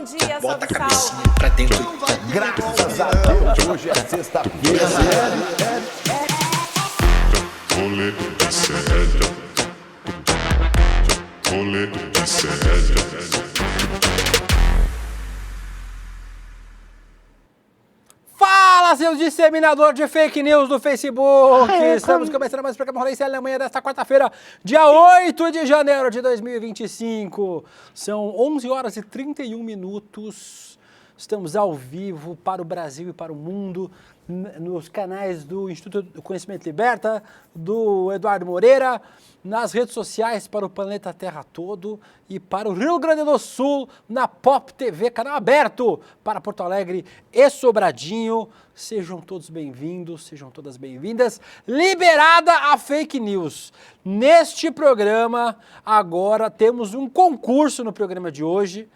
Bom dia, Bota a salve, cabecinha salve. pra dentro. Graças a Deus, hoje é sexta-feira. Rolê de sério. Rolê de sério. Fala, seus disseminadores de fake news do Facebook! Estamos começando mais um programa Rolê Sério na manhã desta quarta-feira, dia 8 de janeiro de 2025. São 11 horas e 31 minutos. Estamos ao vivo para o Brasil e para o mundo, nos canais do Instituto do Conhecimento Liberta, do Eduardo Moreira, nas redes sociais para o planeta Terra todo e para o Rio Grande do Sul, na Pop TV, canal aberto para Porto Alegre e Sobradinho. Sejam todos bem-vindos, sejam todas bem-vindas. Liberada a fake news. Neste programa, agora temos um concurso no programa de hoje.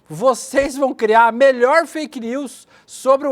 Vocês vão criar a melhor fake news sobre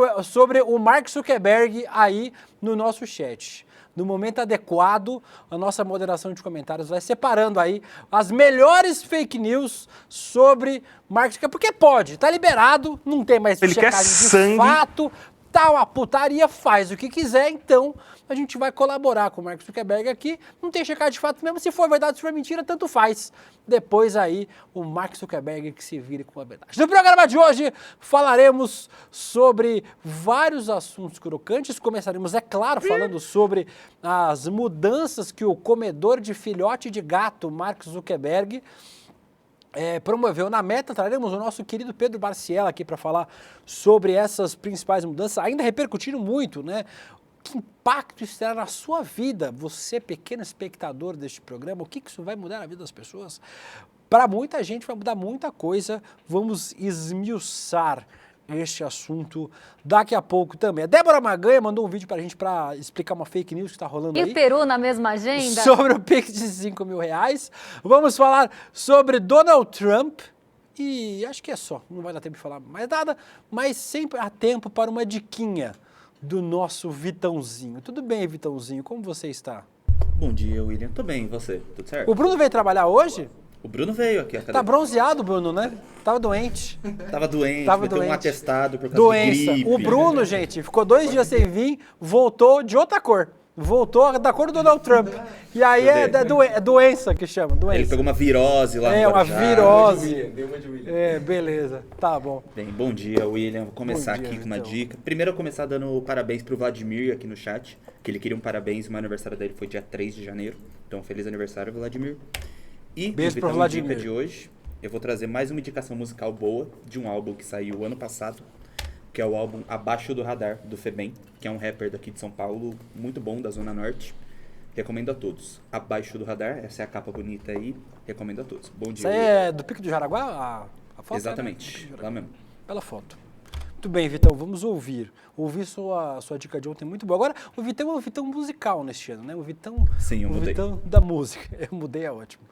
o Mark Zuckerberg aí no nosso chat. No momento adequado, a nossa moderação de comentários vai separando aí as melhores fake news sobre Mark Zuckerberg. Porque pode, tá liberado, não tem mais checagem de fato, tá uma putaria, faz o que quiser, então a gente vai colaborar com o Mark Zuckerberg aqui, não tem checagem de fato mesmo, se for verdade, se for mentira, tanto faz. Depois aí, o Mark Zuckerberg que se vire com a verdade. No programa de hoje, falaremos sobre vários assuntos crocantes, começaremos, é claro, falando sobre as mudanças que o comedor de filhote de gato, Mark Zuckerberg, promoveu na Meta. Traremos o nosso querido Pedro Barciela aqui para falar sobre essas principais mudanças, ainda repercutindo muito, né? Que impacto isso terá na sua vida, você pequeno espectador deste programa, o que isso vai mudar na vida das pessoas? Para muita gente vai mudar muita coisa, vamos esmiuçar este assunto daqui a pouco também. A Débora Maganha mandou um vídeo pra gente para explicar uma fake news que está rolando aí. E Peru na mesma agenda? Sobre o Pix de 5 mil reais. Vamos falar sobre Donald Trump e acho que é só, não vai dar tempo de falar mais nada, mas sempre há tempo para uma diquinha do nosso Vitãozinho. Tudo bem, Vitãozinho? Como você está? Bom dia, William. Tô bem, e você? Tudo certo? O Bruno veio trabalhar hoje? O Bruno veio aqui. Tá bronzeado, Bruno, né? Tava doente. Tava doente, Tava meteu um doente. atestado por causa Doença. de gripe. O Bruno, gente, ficou 2 dias sem vir, voltou de outra cor. Voltou da cor do Donald Trump. E aí é doença que chama, doença. Ele pegou uma virose lá no uma Guarujá. virose. Beleza, tá bom. Bem, bom dia, William. Vou começar Bom dia, aqui com uma então. dica. Primeiro eu vou começar dando parabéns pro Vladimir aqui no chat, que ele queria um parabéns, o meu aniversário dele foi dia 3 de janeiro. Então, feliz aniversário, Vladimir. E Beijo pro no Vladimir. dica de hoje, eu vou trazer mais uma indicação musical boa de um álbum que saiu ano passado, que é o álbum Abaixo do Radar, do Febem, que é um rapper daqui de São Paulo, muito bom, da Zona Norte. Recomendo a todos. Abaixo do Radar, essa é a capa bonita aí, recomendo a todos. Bom dia. Isso aí é do Pico do Jaraguá? A foto? Exatamente, Né? lá mesmo. Bela foto. Muito bem, Vitão, vamos ouvir. Ouvir sua dica de ontem, muito boa. Agora, o Vitão é um Vitão musical neste ano, né? O Vitão, Sim, eu mudei. Vitão da música. Eu mudei, é ótimo.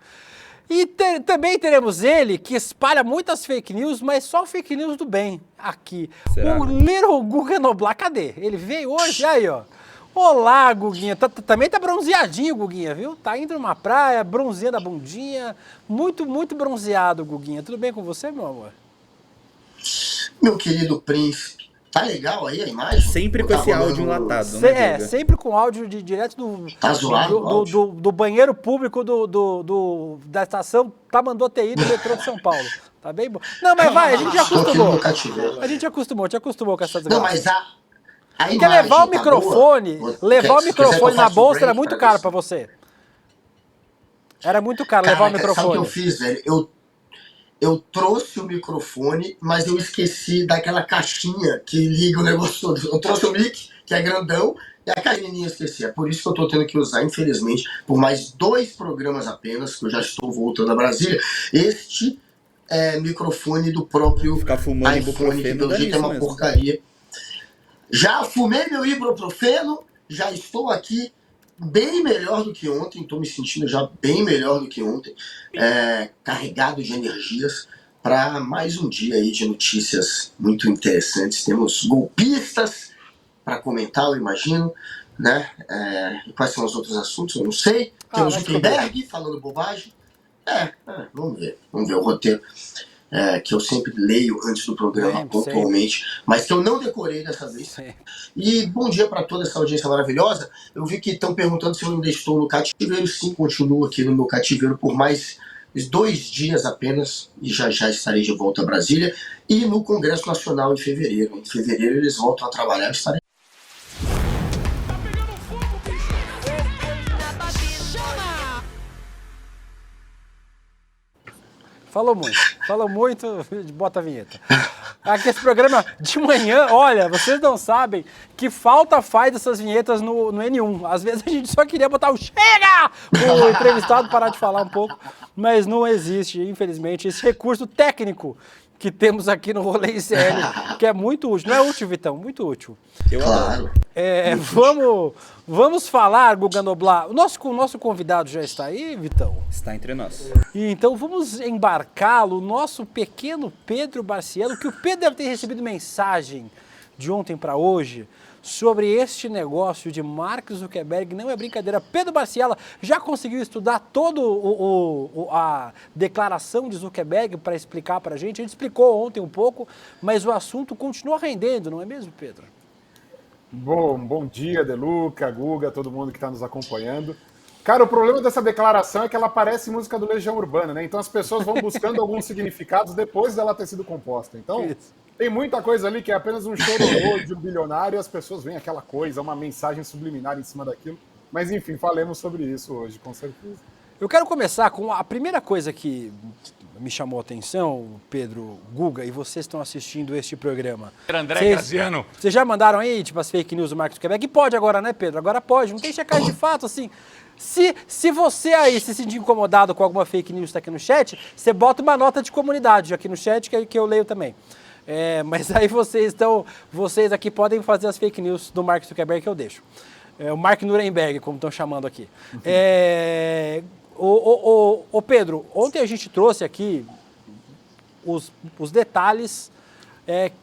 E também teremos ele, que espalha muitas fake news, mas só fake news do bem, aqui. Será? O Little Guga Noblar, cadê? Ele veio hoje, aí, ó. Olá, Guguinha. Também tá bronzeadinho, Guguinha, viu? Tá indo numa praia, bronzeando a bundinha. Muito, muito bronzeado, Guguinha. Tudo bem com você, meu amor? Meu querido príncipe, tá legal aí a imagem? Sempre com Tá esse rolando- áudio enlatado, né, Guga? Sempre com áudio direto Tá zoado o áudio? do banheiro público da estação Tamanduateí do metrô de São Paulo. Tá bem bom? Não, mas vai, a gente já Tô aqui acostumou. no cativeiro. A gente te acostumou com essa Não, desgraça. mas a Quer imagem levar o tá microfone, boa? levar o Quiser que microfone eu na faça um bolsa era break muito pra caro ver pra você. Era muito caro levar o Caraca, sabe o que eu microfone. fiz, velho? Eu trouxe o microfone, mas eu esqueci daquela caixinha que liga o negócio todo. Eu trouxe o mic, que é grandão, e a caixinha eu esqueci. É por isso que eu tô tendo que usar, infelizmente, por mais 2 programas apenas, que eu já estou voltando a Brasília, este microfone do próprio Ficar fumando iPhone, que ibuprofeno pelo dá jeito é nisso uma mesmo. porcaria. Já fumei meu ibuprofeno, já estou aqui bem melhor do que ontem, estou me sentindo já bem melhor do que ontem, carregado de energias para mais um dia aí de notícias muito interessantes. Temos golpistas para comentar, eu imagino, né? E quais são os outros assuntos? Eu não sei. Temos vai Zuckerberg falando bobagem. Vamos ver o roteiro. que eu sempre leio antes do programa, pontualmente, mas que eu não decorei dessa vez. Sim. E bom dia para toda essa audiência maravilhosa. Eu vi que estão perguntando se eu ainda estou no cativeiro. Sim, continuo aqui no meu cativeiro por mais 2 dias apenas, e já estarei de volta a Brasília. E no Congresso Nacional em fevereiro. Em fevereiro eles voltam a trabalhar, eu estarei. Falou muito, bota a vinheta. Aqui esse programa de manhã, olha, vocês não sabem que falta faz dessas vinhetas no N1. Às vezes a gente só queria botar o chega! O entrevistado parar de falar um pouco, mas não existe, infelizmente, esse recurso técnico que temos aqui no Rolê ICL, que é muito útil. Não é útil, Vitão? Muito útil. Claro. Vamos falar, Guga Noblar. O nosso convidado já está aí, Vitão? Está entre nós. E então vamos embarcá-lo, o nosso pequeno Pedro Barcielo, que o Pedro deve ter recebido mensagem de ontem para hoje sobre este negócio de Mark Zuckerberg. Não é brincadeira. Pedro Barciela já conseguiu estudar toda a declaração de Zuckerberg para explicar para a gente. A gente explicou ontem um pouco, mas o assunto continua rendendo, não é mesmo, Pedro? Bom dia, Deluca, Guga, todo mundo que está nos acompanhando. Cara, o problema dessa declaração é que ela parece música do Legião Urbana, né? Então as pessoas vão buscando alguns significados depois dela ter sido composta. Então, tem muita coisa ali que é apenas um chororô de um bilionário e as pessoas veem aquela coisa, uma mensagem subliminar em cima daquilo. Mas enfim, falemos sobre isso hoje, com certeza. Eu quero começar com a primeira coisa que me chamou a atenção, Pedro, Guga, e vocês estão assistindo este programa. André Graziano. Vocês já mandaram aí, tipo, as fake news do Mark Zuckerberg? E pode agora, né, Pedro? Agora pode, não tem checagem de fato, assim. Se você aí se sentir incomodado com alguma fake news que está aqui no chat, você bota uma nota de comunidade aqui no chat, que eu leio também. Mas aí vocês aqui podem fazer as fake news do Mark Zuckerberg que eu deixo. O Mark Nuremberg, como estão chamando aqui. Pedro, ontem a gente trouxe aqui os detalhes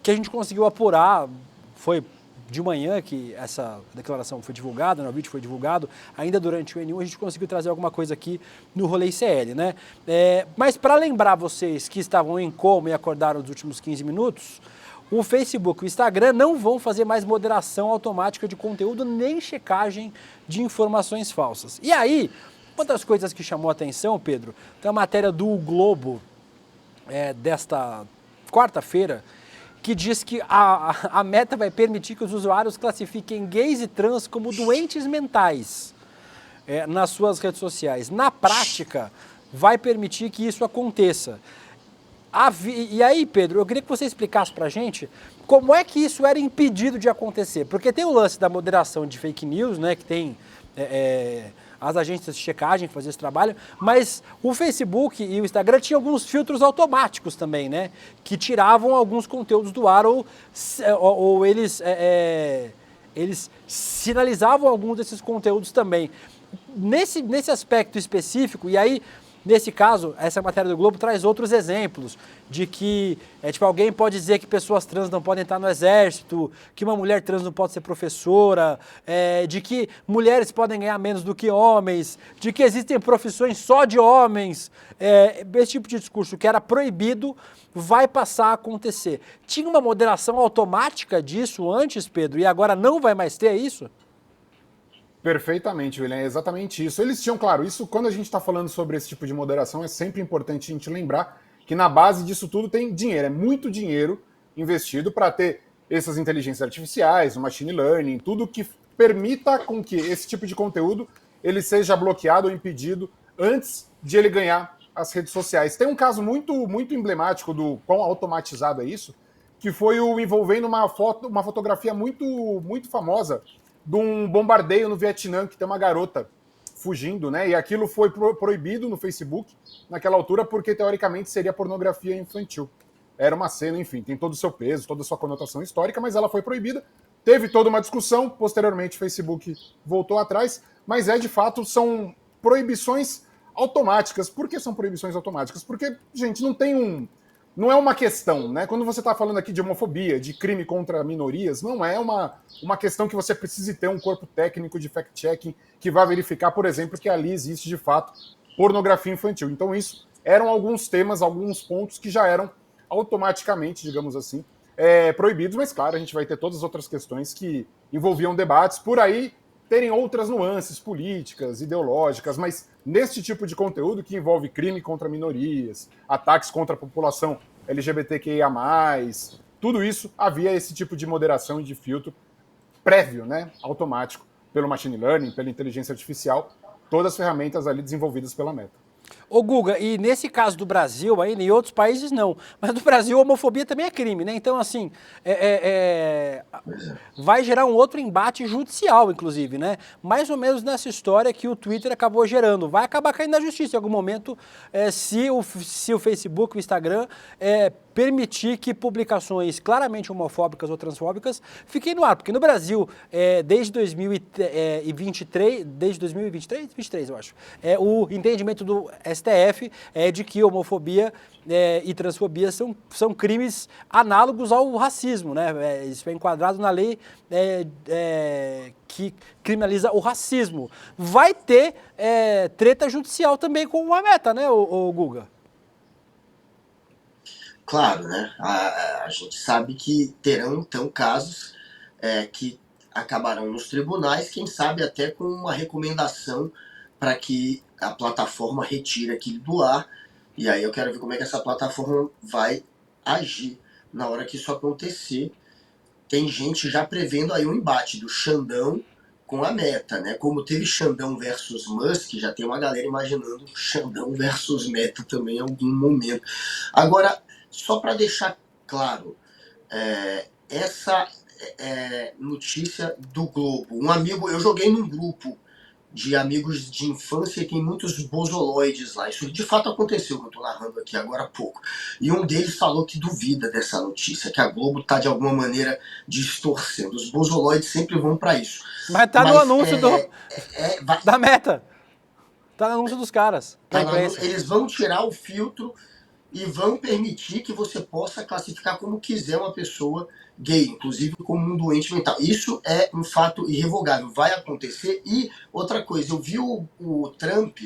que a gente conseguiu apurar. Foi de manhã que essa declaração foi divulgada, né? O vídeo foi divulgado. Ainda durante o N1 a gente conseguiu trazer alguma coisa aqui no Rolê ICL, né? Mas para lembrar vocês que estavam em coma e acordaram nos últimos 15 minutos, o Facebook e o Instagram não vão fazer mais moderação automática de conteúdo nem checagem de informações falsas. E aí, uma das coisas que chamou a atenção, Pedro, tem a matéria do Globo desta quarta-feira, que diz que a Meta vai permitir que os usuários classifiquem gays e trans como doentes mentais nas suas redes sociais. Na prática, vai permitir que isso aconteça. E aí, Pedro, eu queria que você explicasse pra gente como é que isso era impedido de acontecer. Porque tem o lance da moderação de fake news, né, que tem as agências de checagem que faziam esse trabalho, mas o Facebook e o Instagram tinham alguns filtros automáticos também, né, que tiravam alguns conteúdos do ar ou eles sinalizavam alguns desses conteúdos também. Nesse aspecto específico, e aí, nesse caso, essa matéria do Globo traz outros exemplos de que alguém pode dizer que pessoas trans não podem estar no exército, que uma mulher trans não pode ser professora, de que mulheres podem ganhar menos do que homens, de que existem profissões só de homens. Esse tipo de discurso que era proibido vai passar a acontecer. Tinha uma moderação automática disso antes, Pedro, e agora não vai mais ter isso? Perfeitamente, William, é exatamente isso. Eles tinham, claro, isso quando a gente está falando sobre esse tipo de moderação, é sempre importante a gente lembrar que na base disso tudo tem dinheiro, é muito dinheiro investido para ter essas inteligências artificiais, o machine learning, tudo que permita com que esse tipo de conteúdo ele seja bloqueado ou impedido antes de ele ganhar as redes sociais. Tem um caso muito, muito emblemático do quão automatizado é isso, que foi o envolvendo uma fotografia muito, muito famosa de um bombardeio no Vietnã, que tem uma garota fugindo, né? E aquilo foi proibido no Facebook naquela altura, porque teoricamente seria pornografia infantil. Era uma cena, enfim, tem todo o seu peso, toda a sua conotação histórica, mas ela foi proibida. Teve toda uma discussão, posteriormente o Facebook voltou atrás, mas de fato, são proibições automáticas. Por que são proibições automáticas? Porque, gente, não é uma questão, né? Quando você está falando aqui de homofobia, de crime contra minorias, não é uma questão que você precise ter um corpo técnico de fact-checking que vai verificar, por exemplo, que ali existe de fato pornografia infantil. Então isso eram alguns temas, alguns pontos que já eram automaticamente, digamos assim, proibidos, mas claro, a gente vai ter todas as outras questões que envolviam debates, por aí terem outras nuances políticas, ideológicas, mas neste tipo de conteúdo que envolve crime contra minorias, ataques contra a população LGBTQIA+, tudo isso havia esse tipo de moderação e de filtro prévio, né, automático, pelo machine learning, pela inteligência artificial, todas as ferramentas ali desenvolvidas pela Meta. Ô Guga, e nesse caso do Brasil ainda, em outros países não, mas no Brasil a homofobia também é crime, né? Então, assim, vai gerar um outro embate judicial, inclusive, né? Mais ou menos nessa história que o Twitter acabou gerando. Vai acabar caindo na justiça em algum momento se o Facebook, o Instagram, permitir que publicações claramente homofóbicas ou transfóbicas fiquem no ar. Porque no Brasil, desde 2023, 23 eu acho, o entendimento do STF é de que homofobia e transfobia são crimes análogos ao racismo, né? Isso é enquadrado na lei que criminaliza o racismo. Vai ter treta judicial também com a Meta, né, o Guga? Claro, né? A gente sabe que terão, então, casos que acabarão nos tribunais, quem sabe até com uma recomendação para que a plataforma retire aquilo do ar. E aí eu quero ver como é que essa plataforma vai agir na hora que isso acontecer. Tem gente já prevendo aí um embate do Xandão com a Meta, né? Como teve Xandão versus Musk, já tem uma galera imaginando Xandão versus Meta também em algum momento. Agora, só para deixar claro, essa notícia do Globo. Um amigo, eu joguei num grupo de amigos de infância que tem muitos bozoloides lá. Isso de fato aconteceu, que eu estou narrando aqui agora há pouco. E um deles falou que duvida dessa notícia, que a Globo está de alguma maneira distorcendo. Os bozoloides sempre vão para isso. Mas tá no anúncio da Meta. Tá no anúncio dos caras. Eles vão tirar o filtro e vão permitir que você possa classificar como quiser uma pessoa gay, inclusive como um doente mental. Isso é um fato irrevogável, vai acontecer. E outra coisa, eu vi o Trump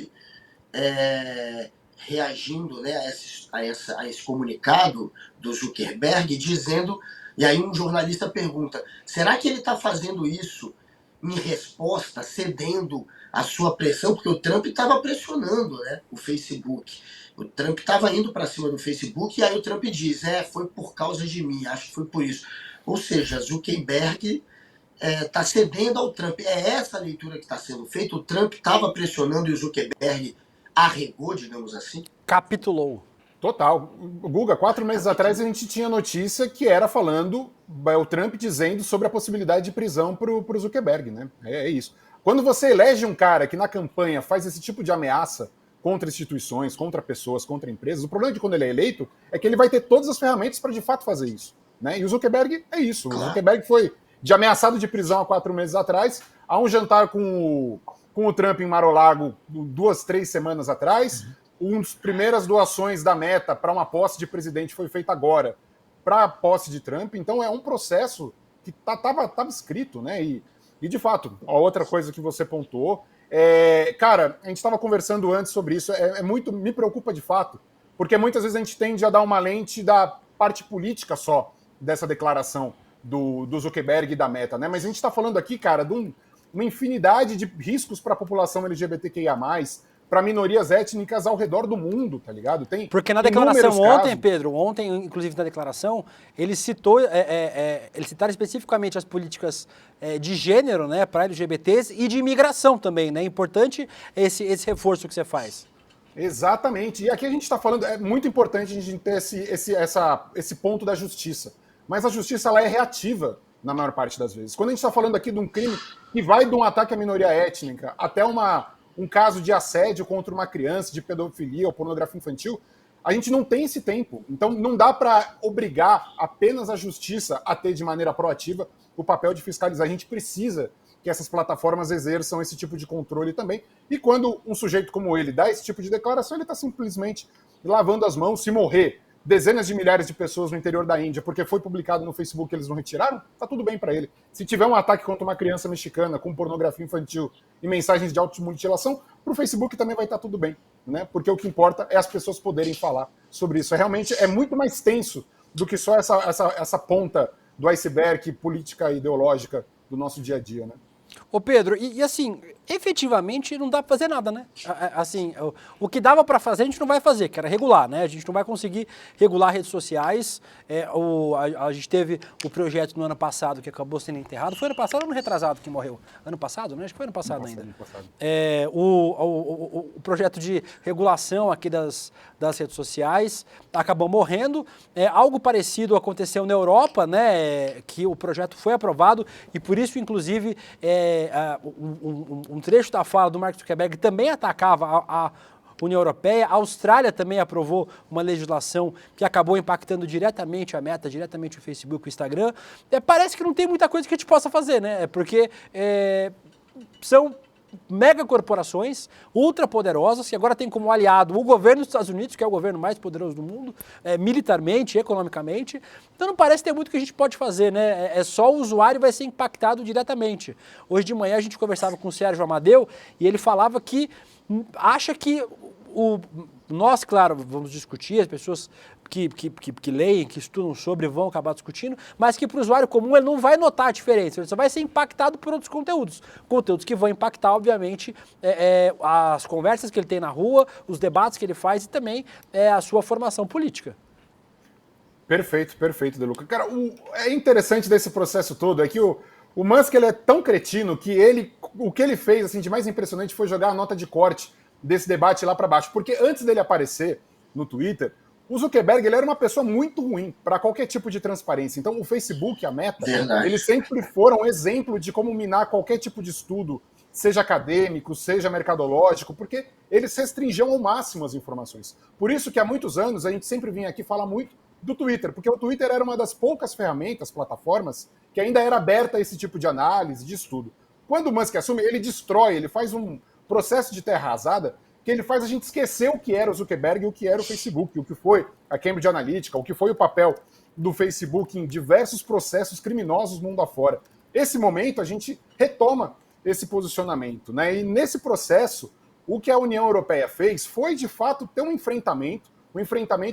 reagindo, né, a esse comunicado do Zuckerberg, dizendo, e aí um jornalista pergunta, será que ele está fazendo isso em resposta, cedendo à sua pressão? Porque o Trump estava pressionando, né, o Facebook. O Trump estava indo para cima do Facebook e aí o Trump diz, foi por causa de mim, acho que foi por isso. Ou seja, Zuckerberg está cedendo ao Trump. É essa a leitura que está sendo feita? O Trump estava pressionando e o Zuckerberg arregou, digamos assim? Capitulou. Total. Guga, 4 meses atrás a gente tinha notícia que era falando, o Trump dizendo sobre a possibilidade de prisão para o Zuckerberg, né? É isso. Quando você elege um cara que na campanha faz esse tipo de ameaça contra instituições, contra pessoas, contra empresas, o problema de quando ele é eleito é que ele vai ter todas as ferramentas para de fato fazer isso, né? E o Zuckerberg é isso. Claro. O Zuckerberg foi de ameaçado de prisão há 4 meses atrás, a um jantar com o Trump em Mar-a-Lago 2, 3 semanas atrás. Uma das primeiras doações da Meta para uma posse de presidente foi feita agora para a posse de Trump. Então é um processo que estava escrito, né? E de fato, a outra coisa que você pontuou, cara, a gente estava conversando antes sobre isso, muito, me preocupa de fato, porque muitas vezes a gente tende a dar uma lente da parte política só dessa declaração do Zuckerberg e da Meta, né? Mas a gente está falando aqui, cara, de uma infinidade de riscos para a população LGBTQIA+, para minorias étnicas ao redor do mundo, tá ligado? Porque na declaração ontem, Pedro, inclusive na declaração, ele citou, eles citaram especificamente as políticas de gênero, né, para LGBTs e de imigração também, né? Importante esse reforço que você faz. Exatamente. E aqui a gente está falando, é muito importante a gente ter esse ponto da justiça. Mas a justiça, ela é reativa na maior parte das vezes. Quando a gente está falando aqui de um crime que vai de um ataque à minoria étnica até um caso de assédio contra uma criança, de pedofilia ou pornografia infantil, a gente não tem esse tempo. Então não dá para obrigar apenas a justiça a ter de maneira proativa o papel de fiscalizar. A gente precisa que essas plataformas exerçam esse tipo de controle também. E quando um sujeito como ele dá esse tipo de declaração, ele está simplesmente lavando as mãos. Se morrer dezenas de milhares de pessoas no interior da Índia porque foi publicado no Facebook e eles não retiraram, tá tudo bem para ele. Se tiver um ataque contra uma criança mexicana com pornografia infantil e mensagens de automutilação, pro Facebook também vai estar tudo bem, né? Porque o que importa é as pessoas poderem falar sobre isso. Realmente é muito mais tenso do que só essa ponta do iceberg política e ideológica do nosso dia a dia, né? Ô Pedro, e assim, efetivamente não dá pra fazer nada, né? Assim, o que dava pra fazer a gente não vai fazer, que era regular, né? A gente não vai conseguir regular redes sociais. A gente teve o projeto no ano passado que acabou sendo enterrado. Foi ano passado ou ano retrasado que morreu? Ano passado, né? Acho que foi ano passado ainda. O projeto de regulação aqui das redes sociais acabou morrendo. Algo parecido aconteceu na Europa, né? Que o projeto foi aprovado e por isso, inclusive, um trecho da fala do Mark Zuckerberg também atacava a União Europeia. A Austrália também aprovou uma legislação que acabou impactando diretamente a Meta, diretamente o Facebook, o Instagram. Parece que não tem muita coisa que a gente possa fazer, né? Porque são megacorporações ultrapoderosas que agora tem como aliado o governo dos Estados Unidos, que é o governo mais poderoso do mundo, militarmente, economicamente. Então não parece ter muito que a gente pode fazer, né? É só o usuário vai ser impactado diretamente. Hoje de manhã a gente conversava com o Sérgio Amadeu e ele falava que acha que nós, claro, vamos discutir, as pessoas que leem, que estudam sobre vão acabar discutindo, mas que para o usuário comum ele não vai notar a diferença, ele só vai ser impactado por outros conteúdos. Conteúdos que vão impactar, obviamente, as conversas que ele tem na rua, os debates que ele faz e também a sua formação política. Perfeito, De Luca. Cara, é interessante desse processo todo é que o Musk ele é tão cretino que o que ele fez assim, de mais impressionante foi jogar a nota de corte desse debate lá para baixo. Porque antes dele aparecer no Twitter, o Zuckerberg ele era uma pessoa muito ruim para qualquer tipo de transparência. Então o Facebook, a Meta, eles sempre foram exemplo de como minar qualquer tipo de estudo, seja acadêmico, seja mercadológico, porque eles restringiam ao máximo as informações. Por isso que há muitos anos a gente sempre vinha aqui falar muito do Twitter, porque o Twitter era uma das poucas ferramentas, plataformas, que ainda era aberta a esse tipo de análise, de estudo. Quando o Musk assume, ele destrói, ele faz um processo de terra arrasada que ele faz a gente esquecer o que era o Zuckerberg e o que era o Facebook, o que foi a Cambridge Analytica, o que foi o papel do Facebook em diversos processos criminosos mundo afora. Esse momento a gente retoma esse posicionamento, né? E nesse processo, o que a União Europeia fez foi, de fato, ter um enfrentamento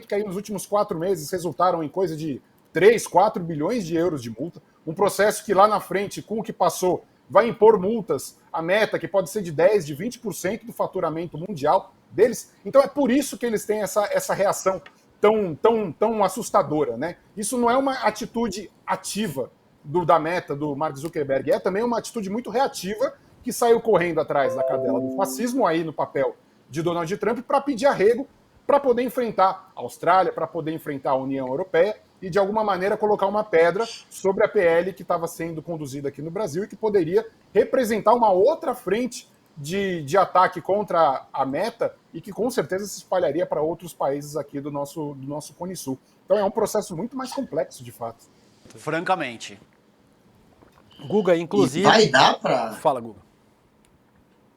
que aí nos últimos 4 meses resultaram em coisa de 3, 4 bilhões de euros de multa, um processo que lá na frente, com o que passou, vai impor multas à Meta, que pode ser de 10%, de 20% do faturamento mundial deles. Então é por isso que eles têm essa reação tão assustadora, né? Isso não é uma atitude ativa da Meta, do Mark Zuckerberg, é também uma atitude muito reativa que saiu correndo atrás da cadela do fascismo aí no papel de Donald Trump para pedir arrego, para poder enfrentar a Austrália, para poder enfrentar a União Europeia e, de alguma maneira, colocar uma pedra sobre a PL que estava sendo conduzida aqui no Brasil e que poderia representar uma outra frente de ataque contra a Meta e que, com certeza, se espalharia para outros países aqui do nosso Cone Sul. Então, é um processo muito mais complexo, de fato. Francamente. Guga, inclusive... E vai dar para... Fala, Guga.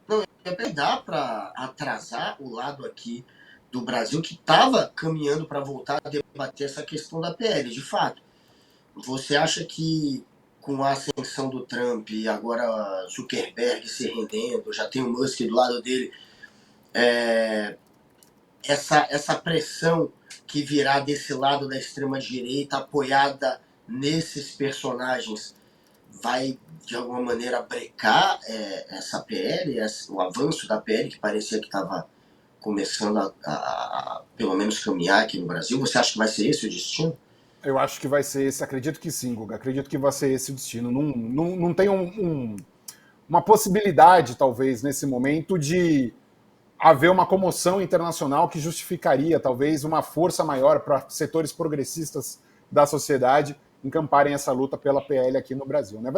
Não, vai dar para atrasar o lado aqui do Brasil que estava caminhando para voltar a debater essa questão da PL, de fato. Você acha que com a ascensão do Trump e agora Zuckerberg se rendendo, já tem o Musk do lado dele, essa pressão que virá desse lado da extrema-direita apoiada nesses personagens vai, de alguma maneira, brecar essa PL, o avanço da PL, que parecia que estava começando a pelo menos caminhar aqui no Brasil? Você acha que vai ser esse o destino? Eu acho que vai ser esse, acredito que sim, Guga, acredito que vai ser esse o destino. Não tem uma possibilidade, talvez, nesse momento, de haver uma comoção internacional que justificaria, talvez, uma força maior para setores progressistas da sociedade encamparem essa luta pela PL aqui no Brasil, né?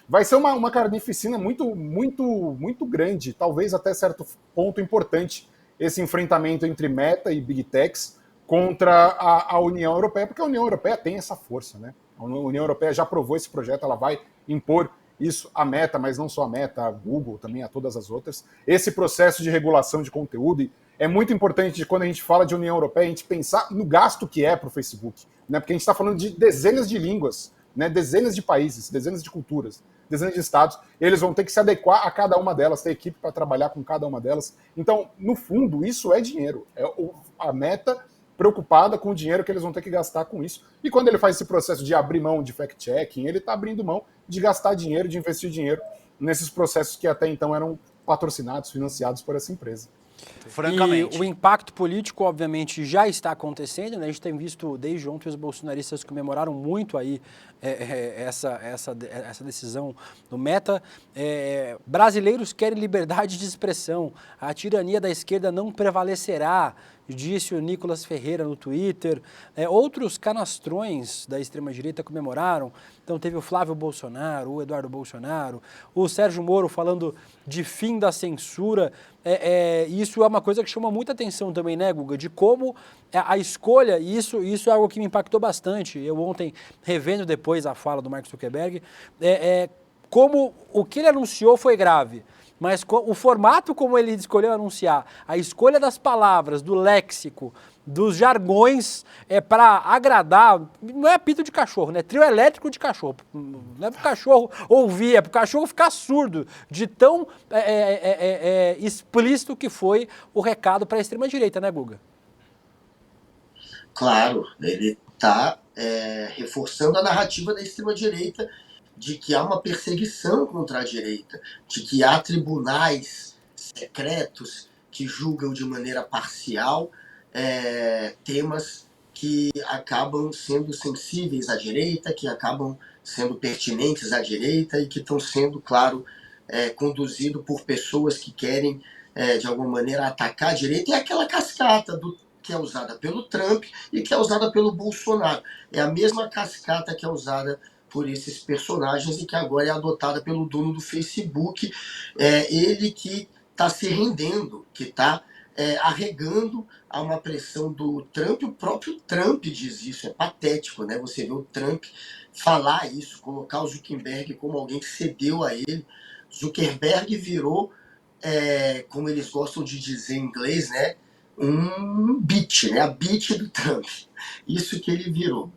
Vai ser uma carnificina muito, muito, muito grande, talvez até certo ponto importante, esse enfrentamento entre Meta e Big Techs contra a União Europeia, porque a União Europeia tem essa força, né? A União Europeia já aprovou esse projeto, ela vai impor isso à Meta, mas não só a Meta, a Google, também a todas as outras. Esse processo de regulação de conteúdo é muito importante, quando a gente fala de União Europeia, a gente pensar no gasto que é para o Facebook, né? Porque a gente está falando de dezenas de línguas, né? Dezenas de países, dezenas de culturas, dezenas de estados. Eles vão ter que se adequar a cada uma delas, ter equipe para trabalhar com cada uma delas. Então, no fundo, isso é dinheiro. É a Meta preocupada com o dinheiro que eles vão ter que gastar com isso. E quando ele faz esse processo de abrir mão de fact-checking, ele está abrindo mão de gastar dinheiro, de investir dinheiro nesses processos que até então eram patrocinados, financiados por essa empresa. Francamente. E o impacto político, obviamente, já está acontecendo, né? A gente tem visto desde ontem os bolsonaristas comemoraram muito aí essa decisão do Meta. Brasileiros querem liberdade de expressão. A tirania da esquerda não prevalecerá, disse o Nicolas Ferreira no Twitter. Outros canastrões da extrema-direita comemoraram. Então teve o Flávio Bolsonaro, o Eduardo Bolsonaro, o Sérgio Moro falando de fim da censura. Isso é uma coisa que chama muita atenção também, né, Guga? De como a escolha, e isso é algo que me impactou bastante. Eu ontem, revendo depois a fala do Mark Zuckerberg, como o que ele anunciou foi grave. Mas o formato como ele escolheu anunciar, a escolha das palavras, do léxico, dos jargões, para agradar, não é apito de cachorro, né? Trio elétrico de cachorro. Não é para o cachorro ouvir, é para o cachorro ficar surdo de tão explícito que foi o recado para a extrema-direita, né, Guga? Claro, ele está reforçando a narrativa da extrema-direita de que há uma perseguição contra a direita, de que há tribunais secretos que julgam de maneira parcial temas que acabam sendo sensíveis à direita, que acabam sendo pertinentes à direita e que estão sendo, claro, conduzidos por pessoas que querem, de alguma maneira, atacar a direita. E aquela cascata que é usada pelo Trump e que é usada pelo Bolsonaro. É a mesma cascata que é usada por esses personagens e que agora é adotada pelo dono do Facebook, ele que está se rendendo, que está arregando a uma pressão do Trump. O próprio Trump diz isso, é patético, né? Você vê o Trump falar isso, colocar o Zuckerberg como alguém que cedeu a ele. Zuckerberg virou, como eles gostam de dizer em inglês, né? Um bitch, né? A bitch do Trump. Isso que ele virou.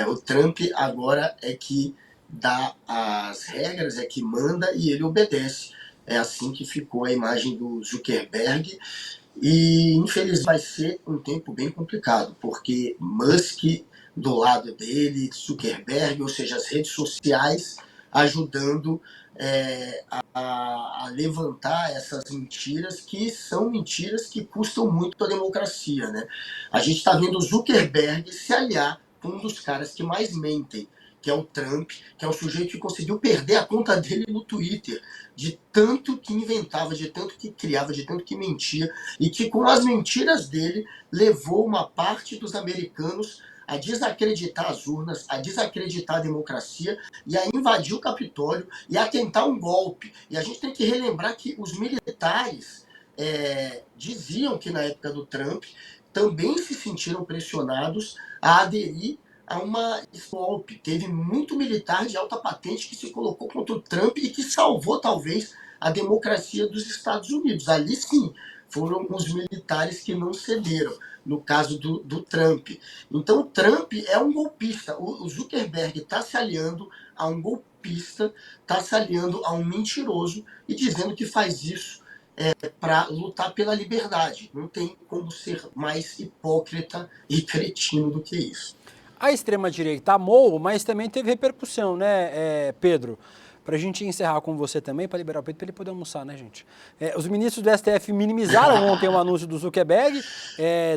O Trump agora é que dá as regras, é que manda e ele obedece. É assim que ficou a imagem do Zuckerberg. E, infelizmente, vai ser um tempo bem complicado, porque Musk do lado dele, Zuckerberg, ou seja, as redes sociais ajudando a levantar essas mentiras, que são mentiras que custam muito à democracia, né? A gente está vendo o Zuckerberg se aliar com um dos caras que mais mentem, que é o Trump, que é o sujeito que conseguiu perder a conta dele no Twitter, de tanto que inventava, de tanto que criava, de tanto que mentia, e que com as mentiras dele levou uma parte dos americanos a desacreditar as urnas, a desacreditar a democracia e a invadir o Capitólio e a tentar um golpe. E a gente tem que relembrar que os militares diziam que na época do Trump também se sentiram pressionados a aderir a uma golpe. Teve muito militar de alta patente que se colocou contra o Trump e que salvou, talvez, a democracia dos Estados Unidos. Ali, sim, foram os militares que não cederam, no caso do Trump. Então, o Trump é um golpista. O Zuckerberg está se aliando a um golpista, está se aliando a um mentiroso e dizendo que faz isso para lutar pela liberdade. Não tem como ser mais hipócrita e cretino do que isso. A extrema-direita amou, mas também teve repercussão, né, Pedro? Para a gente encerrar com você também, para liberar o Pedro, para ele poder almoçar, né, gente? Os ministros do STF minimizaram ontem o anúncio do Zuckerberg,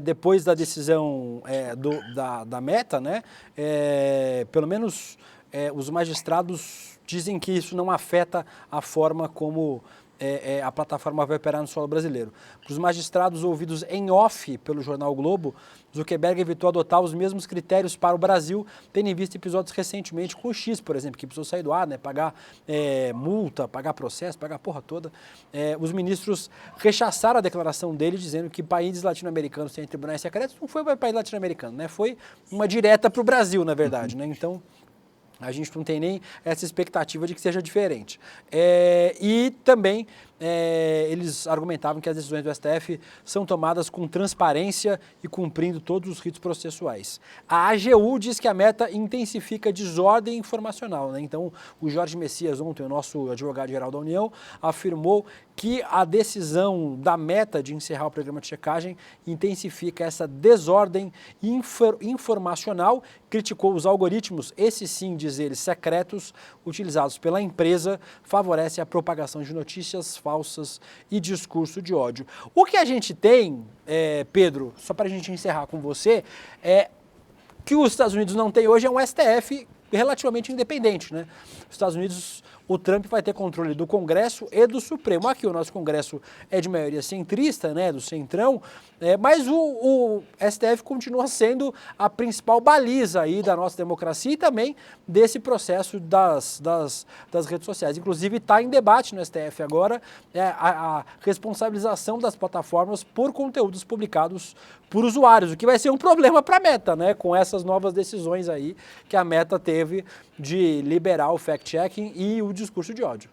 depois da decisão da Meta, né? Pelo menos os magistrados dizem que isso não afeta a forma como a plataforma vai operar no solo brasileiro. Para os magistrados ouvidos em off pelo jornal o Globo, Zuckerberg evitou adotar os mesmos critérios para o Brasil, tendo em vista episódios recentemente com o X, por exemplo, que precisou sair do ar, né, pagar multa, pagar processo, pagar a porra toda. Os ministros rechaçaram a declaração dele, dizendo que países latino-americanos têm tribunais secretos. Não foi para país latino-americano, né, foi uma direta para o Brasil, na verdade, né, então a gente não tem nem essa expectativa de que seja diferente. E também eles argumentavam que as decisões do STF são tomadas com transparência e cumprindo todos os ritos processuais. A AGU diz que a Meta intensifica a desordem informacional, né? Então, o Jorge Messias, ontem, o nosso advogado-geral da União, afirmou que a decisão da Meta de encerrar o programa de checagem intensifica essa desordem informacional, criticou os algoritmos, esses sim, diz ele, secretos, utilizados pela empresa, favorecem a propagação de notícias falsas e discurso de ódio. O que a gente tem, Pedro, só para a gente encerrar com você, que os Estados Unidos não tem hoje é um STF relativamente independente, né? Os Estados Unidos, o Trump vai ter controle do Congresso e do Supremo. Aqui o nosso Congresso é de maioria centrista, né, do centrão, mas o STF continua sendo a principal baliza aí da nossa democracia e também desse processo das redes sociais. Inclusive está em debate no STF agora a responsabilização das plataformas por conteúdos publicados por usuários, o que vai ser um problema para a Meta, né, com essas novas decisões aí que a Meta teve de liberar o fact-checking e o discurso de ódio.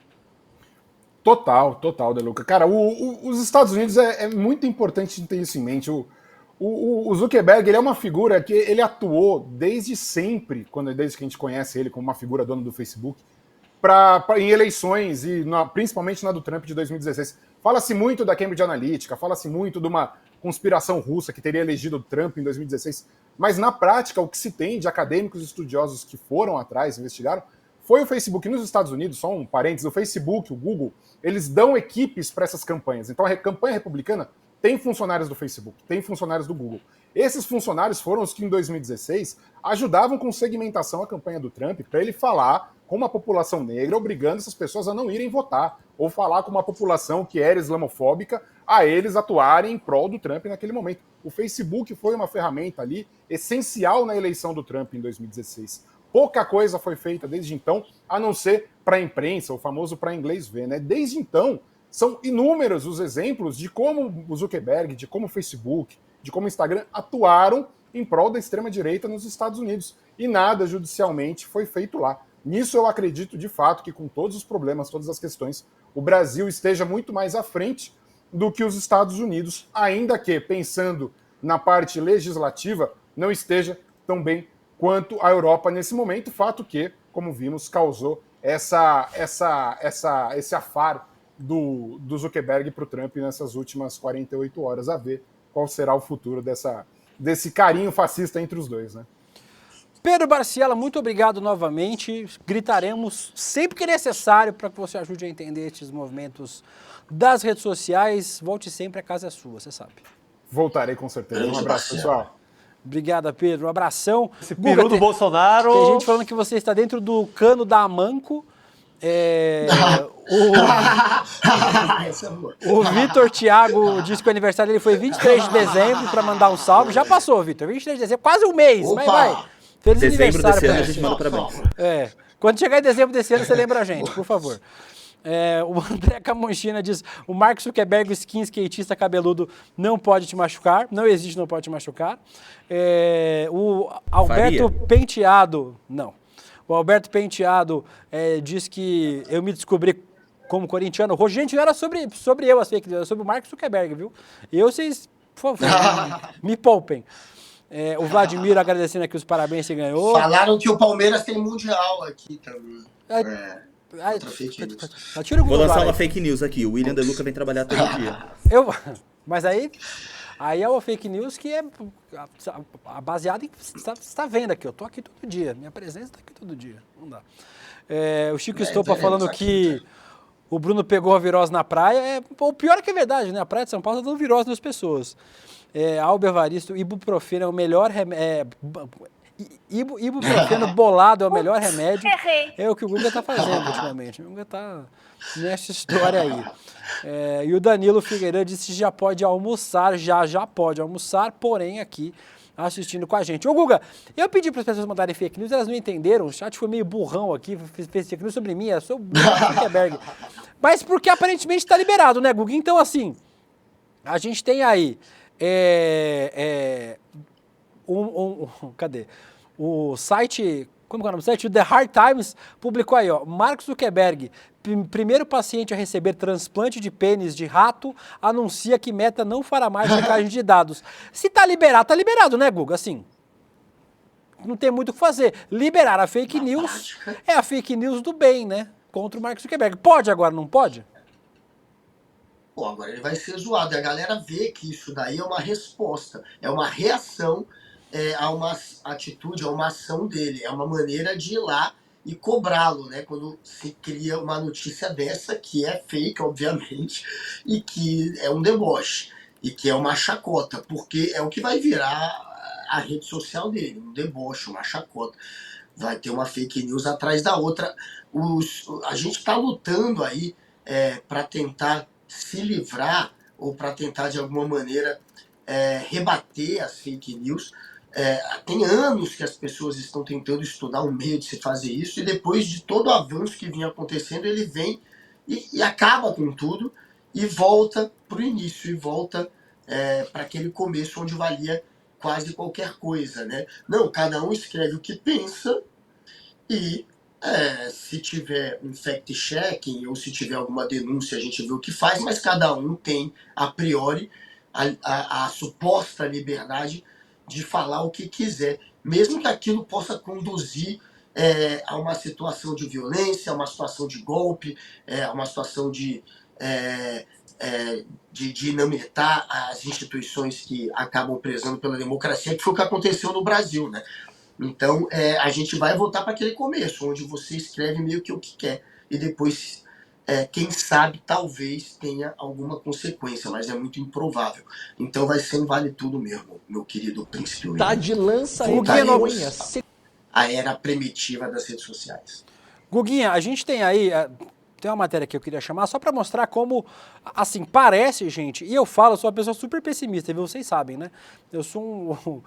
Total, Deluca. Cara, os Estados Unidos é muito importante ter isso em mente. O Zuckerberg, ele é uma figura que ele atuou desde sempre, desde que a gente conhece ele como uma figura dona do Facebook, em eleições, e principalmente na do Trump de 2016. Fala-se muito da Cambridge Analytica, fala-se muito de uma conspiração russa que teria elegido o Trump em 2016, mas na prática o que se tem de acadêmicos e estudiosos que foram atrás, investigaram, foi o Facebook. Nos Estados Unidos, só um parênteses, o Facebook, o Google, eles dão equipes para essas campanhas. Então a campanha republicana tem funcionários do Facebook, tem funcionários do Google. Esses funcionários foram os que em 2016 ajudavam com segmentação a campanha do Trump para ele falar com uma população negra, obrigando essas pessoas a não irem votar, ou falar com uma população que era islamofóbica a eles atuarem em prol do Trump naquele momento. O Facebook foi uma ferramenta ali essencial na eleição do Trump em 2016. Pouca coisa foi feita desde então, a não ser para a imprensa, o famoso para inglês ver, né? Desde então, são inúmeros os exemplos de como o Zuckerberg, de como o Facebook, de como o Instagram atuaram em prol da extrema-direita nos Estados Unidos. E nada judicialmente foi feito lá. Nisso eu acredito, de fato, que com todos os problemas, todas as questões, o Brasil esteja muito mais à frente do que os Estados Unidos, ainda que, pensando na parte legislativa, não esteja tão bem quanto a Europa nesse momento, fato que, como vimos, causou esse afar do Zuckerberg para o Trump nessas últimas 48 horas, a ver qual será o futuro desse carinho fascista entre os dois, né? Pedro Barciela, muito obrigado novamente. Gritaremos sempre que necessário para que você ajude a entender esses movimentos das redes sociais. Volte sempre, a casa é sua, você sabe. Voltarei com certeza. Um abraço, pessoal. Obrigado, Pedro. Um abração. Esse peru do Bolsonaro... Tem gente falando que você está dentro do cano da Amanco. O Vitor Thiago disse que o aniversário dele foi 23 de dezembro para mandar um salve. Já passou, Vitor. 23 de dezembro, quase um mês. Mas vai. Feliz Dezembro aniversário desse ano pra a gente manda parabéns. Quando chegar em dezembro desse ano, você lembra a gente, por favor. O André Camonchina diz: o Mark Zuckerberg, skin skatista cabeludo, não pode te machucar. Não existe, não pode te machucar. O Alberto Penteado, não. O Alberto Penteado diz que eu me descobri como corintiano. Gente, não era sobre eu as fake news, era sobre o Mark Zuckerberg, viu? Vocês, por favor, me poupem. O Vladimir agradecendo aqui os parabéns que ganhou. Falaram que o Palmeiras tem mundial aqui também. Vou lançar uma fake news aqui. O William Deluca vem trabalhar todo dia. Mas aí é uma fake news que é baseada em... Você está vendo aqui, eu tô aqui todo dia. Minha presença está aqui todo dia. Não dá. O Chico Estopa falando que o Bruno pegou a virose na praia. O pior é que é verdade, né? A praia de São Paulo está dando virose nas pessoas. Alber Evaristo, ibuprofeno é o melhor remédio. Ibuprofeno bolado é o melhor remédio. É o que o Guga está fazendo ultimamente. O Guga está nessa história aí. E o Danilo Figueiredo disse que já pode almoçar, já pode almoçar, porém aqui assistindo com a gente. Ô Guga, eu pedi para as pessoas mandarem fake news, elas não entenderam, o chat foi meio burrão aqui, fez fake news sobre mim, eu sou o Zuckerberg. Mas porque aparentemente está liberado, né, Guga? Então, assim, a gente tem aí cadê? O site Como que é o nome do site? O The Hard Times publicou aí, ó. Mark Zuckerberg, primeiro paciente a receber transplante de pênis de rato, anuncia que Meta não fará mais checagem de dados. Se tá liberado, né, Guga? Assim, não tem muito o que fazer. Liberar a fake news é a fake news do bem, né? Contra o Mark Zuckerberg. Pode agora, não pode? Pô, agora ele vai ser zoado. E a galera vê que isso daí é uma resposta, é uma reação a uma atitude, a uma ação dele. É uma maneira de ir lá e cobrá-lo, né? Quando se cria uma notícia dessa, que é fake, obviamente, e que é um deboche, e que é uma chacota, porque é o que vai virar a rede social dele, um deboche, uma chacota. Vai ter uma fake news atrás da outra. A gente está lutando aí para tentar se livrar ou para tentar, de alguma maneira, rebater as fake news. Tem anos que as pessoas estão tentando estudar um meio de se fazer isso, e depois de todo o avanço que vinha acontecendo, ele vem e acaba com tudo e volta para o início, e volta para aquele começo onde valia quase qualquer coisa, né? Não, cada um escreve o que pensa e se tiver um fact-checking ou se tiver alguma denúncia, a gente vê o que faz, mas cada um tem, a priori, a suposta liberdade de falar o que quiser, mesmo que aquilo possa conduzir a uma situação de violência, a uma situação de golpe, a uma situação de dinamitar as instituições que acabam prezando pela democracia, que foi o que aconteceu no Brasil, né? Então, a gente vai voltar para aquele começo, onde você escreve meio que o que quer, e depois, quem sabe, talvez tenha alguma consequência, mas é muito improvável. Então vai ser um vale tudo mesmo, meu querido príncipe William. Tá de lança aí, Voltaremos à era primitiva das redes sociais. Guguinha, a gente tem aí, tem uma matéria que eu queria chamar só para mostrar como, assim, parece, gente, e eu falo, eu sou uma pessoa super pessimista, viu? Vocês sabem, né? Eu sou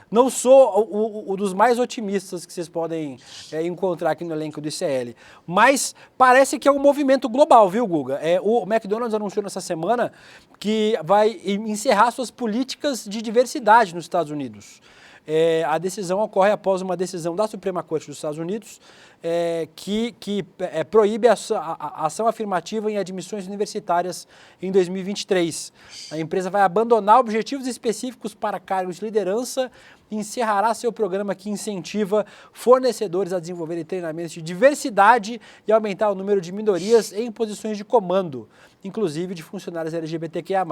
não sou o dos mais otimistas que vocês podem encontrar aqui no elenco do ICL, mas parece que é um movimento global, viu, Guga? O McDonald's anunciou nessa semana que vai encerrar suas políticas de diversidade nos Estados Unidos. A decisão ocorre após uma decisão da Suprema Corte dos Estados Unidos que proíbe a ação afirmativa em admissões universitárias em 2023. A empresa vai abandonar objetivos específicos para cargos de liderança e encerrará seu programa que incentiva fornecedores a desenvolverem treinamentos de diversidade e aumentar o número de minorias em posições de comando, inclusive de funcionários LGBTQIA+.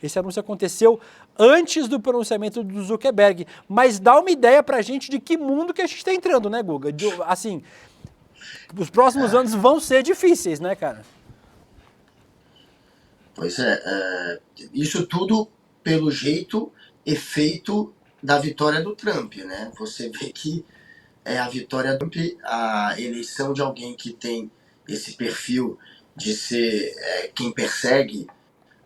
Esse anúncio aconteceu antes do pronunciamento do Zuckerberg, mas dá uma ideia pra gente de que mundo que a gente está entrando, né, Guga? Assim, os próximos anos vão ser difíceis, né, cara? Pois isso tudo, pelo jeito, efeito da vitória do Trump, né? Você vê que a vitória do Trump, a eleição de alguém que tem esse perfil de ser quem persegue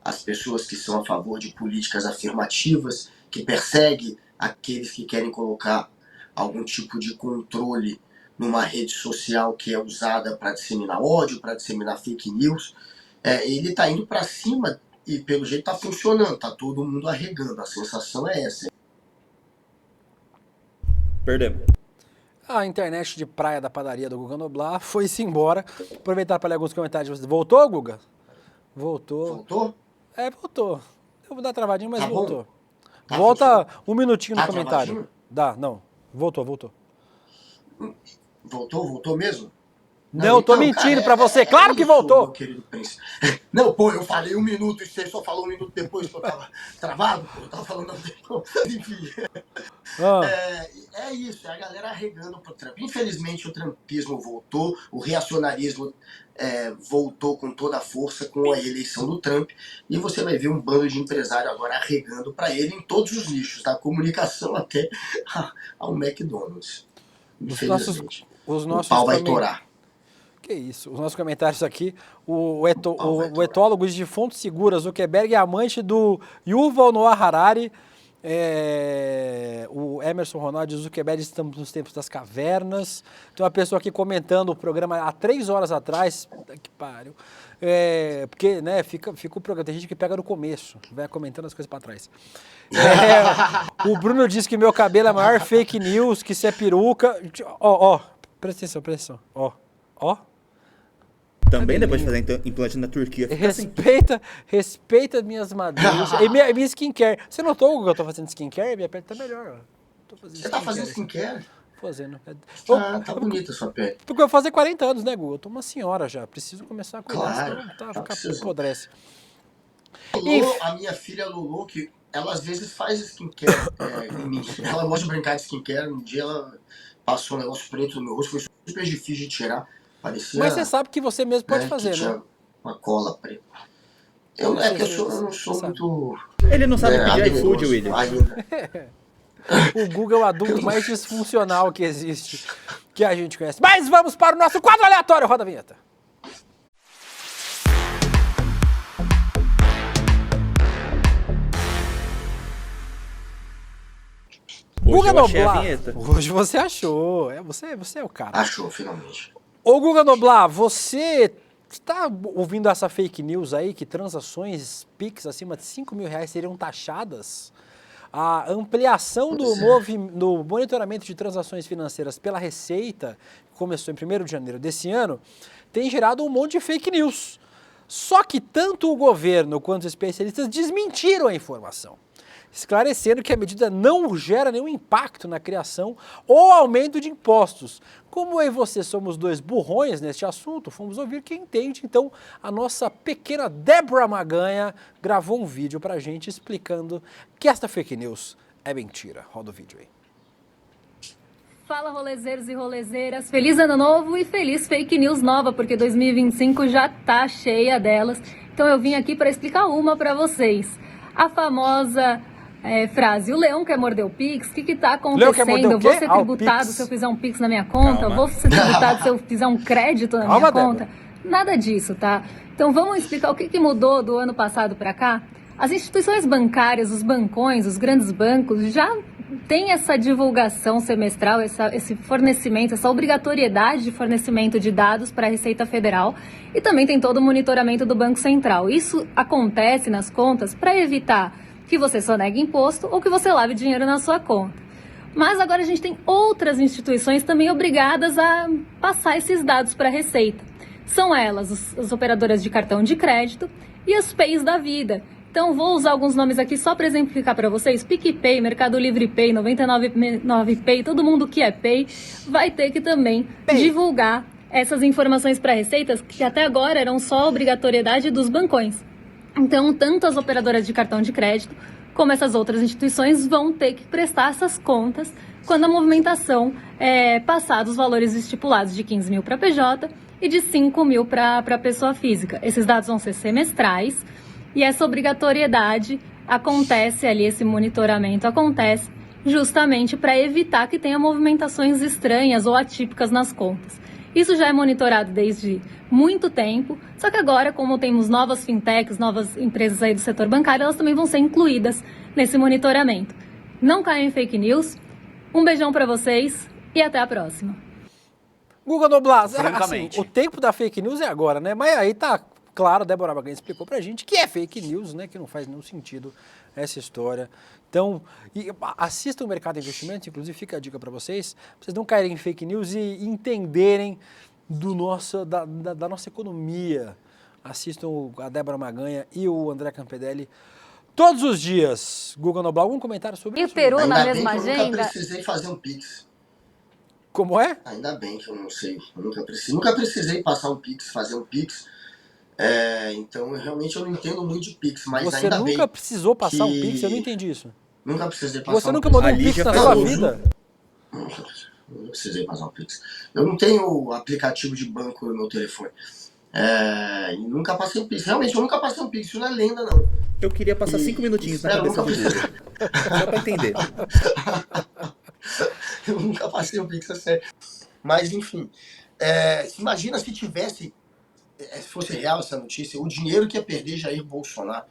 as pessoas que são a favor de políticas afirmativas, que persegue aqueles que querem colocar algum tipo de controle numa rede social que é usada para disseminar ódio, para disseminar fake news. Ele está indo para cima e, pelo jeito, está funcionando, está todo mundo arregando. A sensação é essa. Perdemos. A internet de praia da padaria do Guga Noblar foi-se embora. Aproveitar para ler alguns comentários. Voltou, Guga? Voltou. Voltou? Voltou. Eu vou dar travadinho, mas Tá voltou. Tá Volta um minutinho no Tá comentário. travadinho? Dá, não. Voltou. Voltou mesmo? Não, tô mentindo pra você. Claro que isso, voltou. Meu querido príncipe. Não, pô, eu falei 1 minuto e você só falou 1 minuto depois que eu tava travado. Pô, eu tava falando há tempo. Enfim. É isso, é a galera arregando pro Trump. Infelizmente o trumpismo voltou, o reacionarismo voltou com toda a força com a eleição do Trump, e você vai ver um bando de empresário agora arregando para ele em todos os nichos, da comunicação até ao McDonald's. Infelizmente. Os nossos o pau vai torar. Que isso, os nossos comentários aqui, o etólogo de fontes seguras, Zuckerberg é amante do Yuval Noah Harari, O Emerson Ronaldo, Zuckerberg, estamos nos tempos das cavernas. Tem uma pessoa aqui comentando o programa há 3 horas atrás. Que pariu. Porque, né, fica o programa. Tem gente que pega no começo, vai comentando as coisas pra trás. O Bruno disse que meu cabelo é a maior fake news, que isso é peruca. Presta atenção. Também depois de fazer implante na Turquia. Fica assim. Respeita minhas madrinhas. E minha skincare. Você notou que eu tô fazendo skincare? Minha pele tá melhor, ó. Você tá fazendo skincare? Fazendo. Tá bonita a sua pele. Porque eu vou fazer 40 anos, né, Gu? Eu tô uma senhora já. Preciso começar a cuidar, Claro, senão tá ficar precisando. apodrece. Lulu, a minha filha Lulu, que ela às vezes faz skincare em mim. Ela gosta de brincar de skincare. Um dia ela passou um negócio preto no meu rosto, foi super difícil de tirar. Parecia, Mas você sabe que você mesmo pode que fazer, né? tinha uma cola preta. Eu não sou muito... Ele não sabe pedir iFood, William. Ainda. O Google é o adulto mais disfuncional que existe, que a gente conhece. Mas vamos para o nosso quadro aleatório. Roda a vinheta. Hoje eu achei a Noblar. vinheta. Hoje você achou. Você é o cara. Achou, finalmente. Ô, Guga Noblar, você está ouvindo essa fake news aí que transações Pix acima de R$5.000 seriam taxadas? A ampliação do monitoramento de transações financeiras pela Receita, que começou em 1º de janeiro desse ano, tem gerado um monte de fake news. Só que tanto o governo quanto os especialistas desmentiram a informação, esclarecendo que a medida não gera nenhum impacto na criação ou aumento de impostos. Como eu e você somos 2 burrões neste assunto, fomos ouvir quem entende. Então, a nossa pequena Débora Maganha gravou um vídeo pra gente explicando que esta fake news é mentira. Roda o vídeo aí. Fala, rolezeiros e rolezeiras, feliz ano novo e feliz fake news nova, porque 2025 já tá cheia delas. Então eu vim aqui para explicar uma para vocês. A famosa frase, o leão quer morder o Pix, o que tá acontecendo? Eu vou ser tributado se eu fizer um Pix na minha conta? Vou ser tributado se eu fizer um crédito na minha conta? Nada disso, tá? Então vamos explicar o que mudou do ano passado para cá? As instituições bancárias, os bancões, os grandes bancos já têm essa divulgação semestral, esse fornecimento, essa obrigatoriedade de fornecimento de dados para a Receita Federal e também tem todo o monitoramento do Banco Central. Isso acontece nas contas para evitar que você sonegue imposto ou que você lave dinheiro na sua conta. Mas agora a gente tem outras instituições também obrigadas a passar esses dados para a Receita. São elas as operadoras de cartão de crédito e as PEIs da vida. Então vou usar alguns nomes aqui só para exemplificar para vocês. PicPay, Mercado Livre Pay, 99 Pay, todo mundo que é Pay vai ter que também divulgar essas informações para a Receita, que até agora eram só obrigatoriedade dos bancões. Então, tanto as operadoras de cartão de crédito como essas outras instituições vão ter que prestar essas contas quando a movimentação passar dos valores estipulados de 15 mil para PJ e de 5 mil para pessoa física. Esses dados vão ser semestrais e essa obrigatoriedade acontece ali, esse monitoramento acontece justamente para evitar que tenha movimentações estranhas ou atípicas nas contas. Isso já é monitorado desde muito tempo, só que agora, como temos novas fintechs, novas empresas aí do setor bancário, elas também vão ser incluídas nesse monitoramento. Não caiam em fake news. Um beijão para vocês e até a próxima. Guga Noblar, Francamente. o tempo da fake news é agora, né? Mas aí tá claro, a Débora Maganha explicou pra gente que é fake news, né? Que não faz nenhum sentido essa história. Então, assistam o Mercado de Investimentos, inclusive fica a dica para vocês não caírem em fake news e entenderem da nossa economia. Assistam a Débora Maganha e o André Campedelli todos os dias. Guga Noblar, algum comentário sobre isso? E o Peru Ainda na bem mesma que eu agenda? nunca precisei fazer um Pix. Como é? Ainda bem que eu não sei. Eu nunca precisei passar um Pix, fazer um Pix. Então, realmente, eu não entendo muito de Pix, mas Você ainda bem nunca precisou passar um que- Pix? Eu não entendi isso. Nunca precisei passar Você um nunca Pix. mandou um Ali Pix já na faz sua uso. vida? Não precisei passar um Pix. Eu não tenho aplicativo de banco no meu telefone. E nunca passei um Pix. Realmente, eu nunca passei um Pix. Isso não é lenda, não. Eu queria passar 5 minutinhos na Espero, cabeça do nunca Guga. Só pra entender. Eu nunca passei um Pix, é sério. Mas, enfim. Imagina se tivesse, se fosse real essa notícia, o dinheiro que ia perder Jair Bolsonaro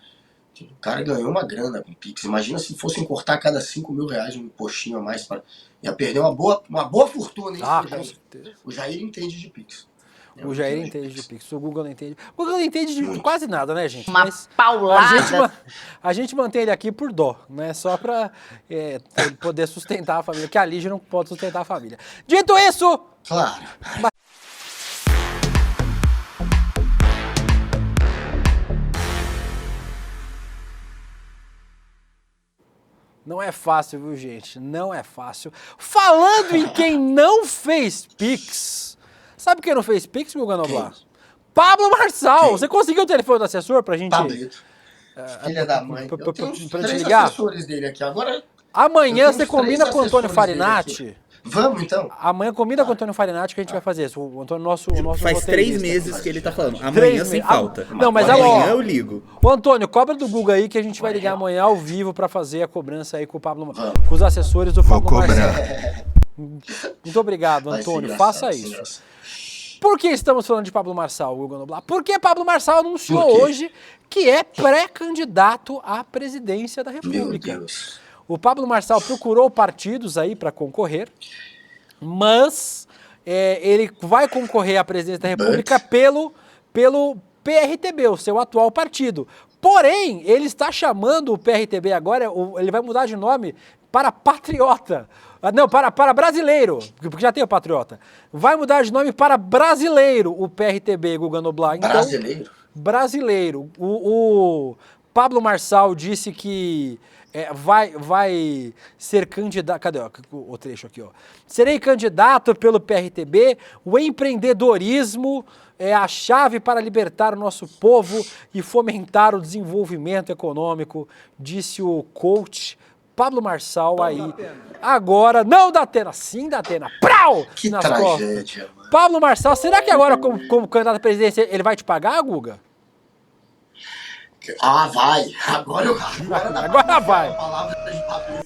O cara ganhou uma grana com o Pix. Imagina se fossem cortar a cada 5 mil reais um postinho a mais. Ia perder uma boa fortuna, hein, Ah, pro com Jair. certeza. O Jair entende de Pix. O Jair entende de Pix, o Google não entende. O Google não entende de Muito. quase nada, né, gente? Uma Mas paulada. a gente mantém ele aqui por dó, né? Só pra ele poder sustentar a família, que a Lígia não pode sustentar a família. Dito isso, Claro. não é fácil, viu, gente? Não é fácil. Falando em quem não fez Pix, sabe quem não fez Pix, Guga Noblar? Quem? Pablo Marçal. Quem? Você conseguiu o telefone do assessor pra gente? Pablito. Filha da mãe. pra- Eu tenho uns pra te 3 ligar? assessores dele aqui. Agora, Amanhã eu tenho você uns combina 3 com o Antônio assessores dele Farinati. vamos, então? Amanhã combina com o Antônio Farinati que a gente vai fazer isso. O Antônio, nosso Faz 3 roteirista. meses que ele tá falando. 3 Amanhã meses. sem falta. Não, mas amanhã ó, eu ligo. Ô Antônio, cobra do Guga aí que a gente vai ligar amanhã ao vivo pra fazer a cobrança aí com o Pablo, com os assessores do Pablo Marçal. Muito obrigado, Vai ser Antônio. engraçado, Faça vai ser isso. engraçado. Por que estamos falando de Pablo Marçal, Guga Noblar? Porque Pablo Marçal anunciou Por quê? hoje que é pré-candidato à presidência da Meu República. Deus. O Pablo Marçal procurou partidos aí para concorrer, mas ele vai concorrer à presidência da República pelo PRTB, o seu atual partido. Porém, ele está chamando o PRTB agora, ele vai mudar de nome para Patriota. Não, para Brasileiro, porque já tem o Patriota. Vai mudar de nome para Brasileiro, o PRTB, Guga Noblar. Então, Brasileiro? Brasileiro. O Pablo Marçal disse que vai ser candidato. Cadê o trecho aqui? Ó. Serei candidato pelo PRTB. O empreendedorismo é a chave para libertar o nosso povo e fomentar o desenvolvimento econômico, disse o coach Pablo Marçal aí. Agora, não da Atena, sim da Atena. Prau! Que Nas costas. tragédia, mano. Pablo Marçal, será que agora, como candidato à presidência, ele vai te pagar, Guga? Ah, vai. Agora Agora vai. A palavra de Pablo.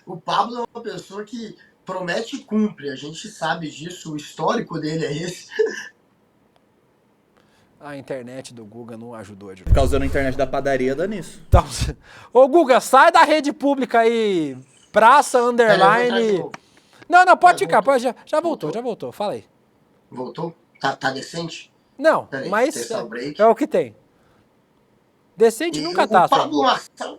O Pablo é uma pessoa que promete e cumpre. A gente sabe disso. O histórico dele é esse. A internet do Guga não ajudou. Ficar usando a internet da padaria dá nisso. Então, ô Guga, sai da rede pública aí. Praça, underline. Não, pode ficar. Já voltou. Fala aí. Voltou? Tá decente? Não, Peraí, mas testar o break. é o que tem. Decente nunca o tá. Pablo Marçal.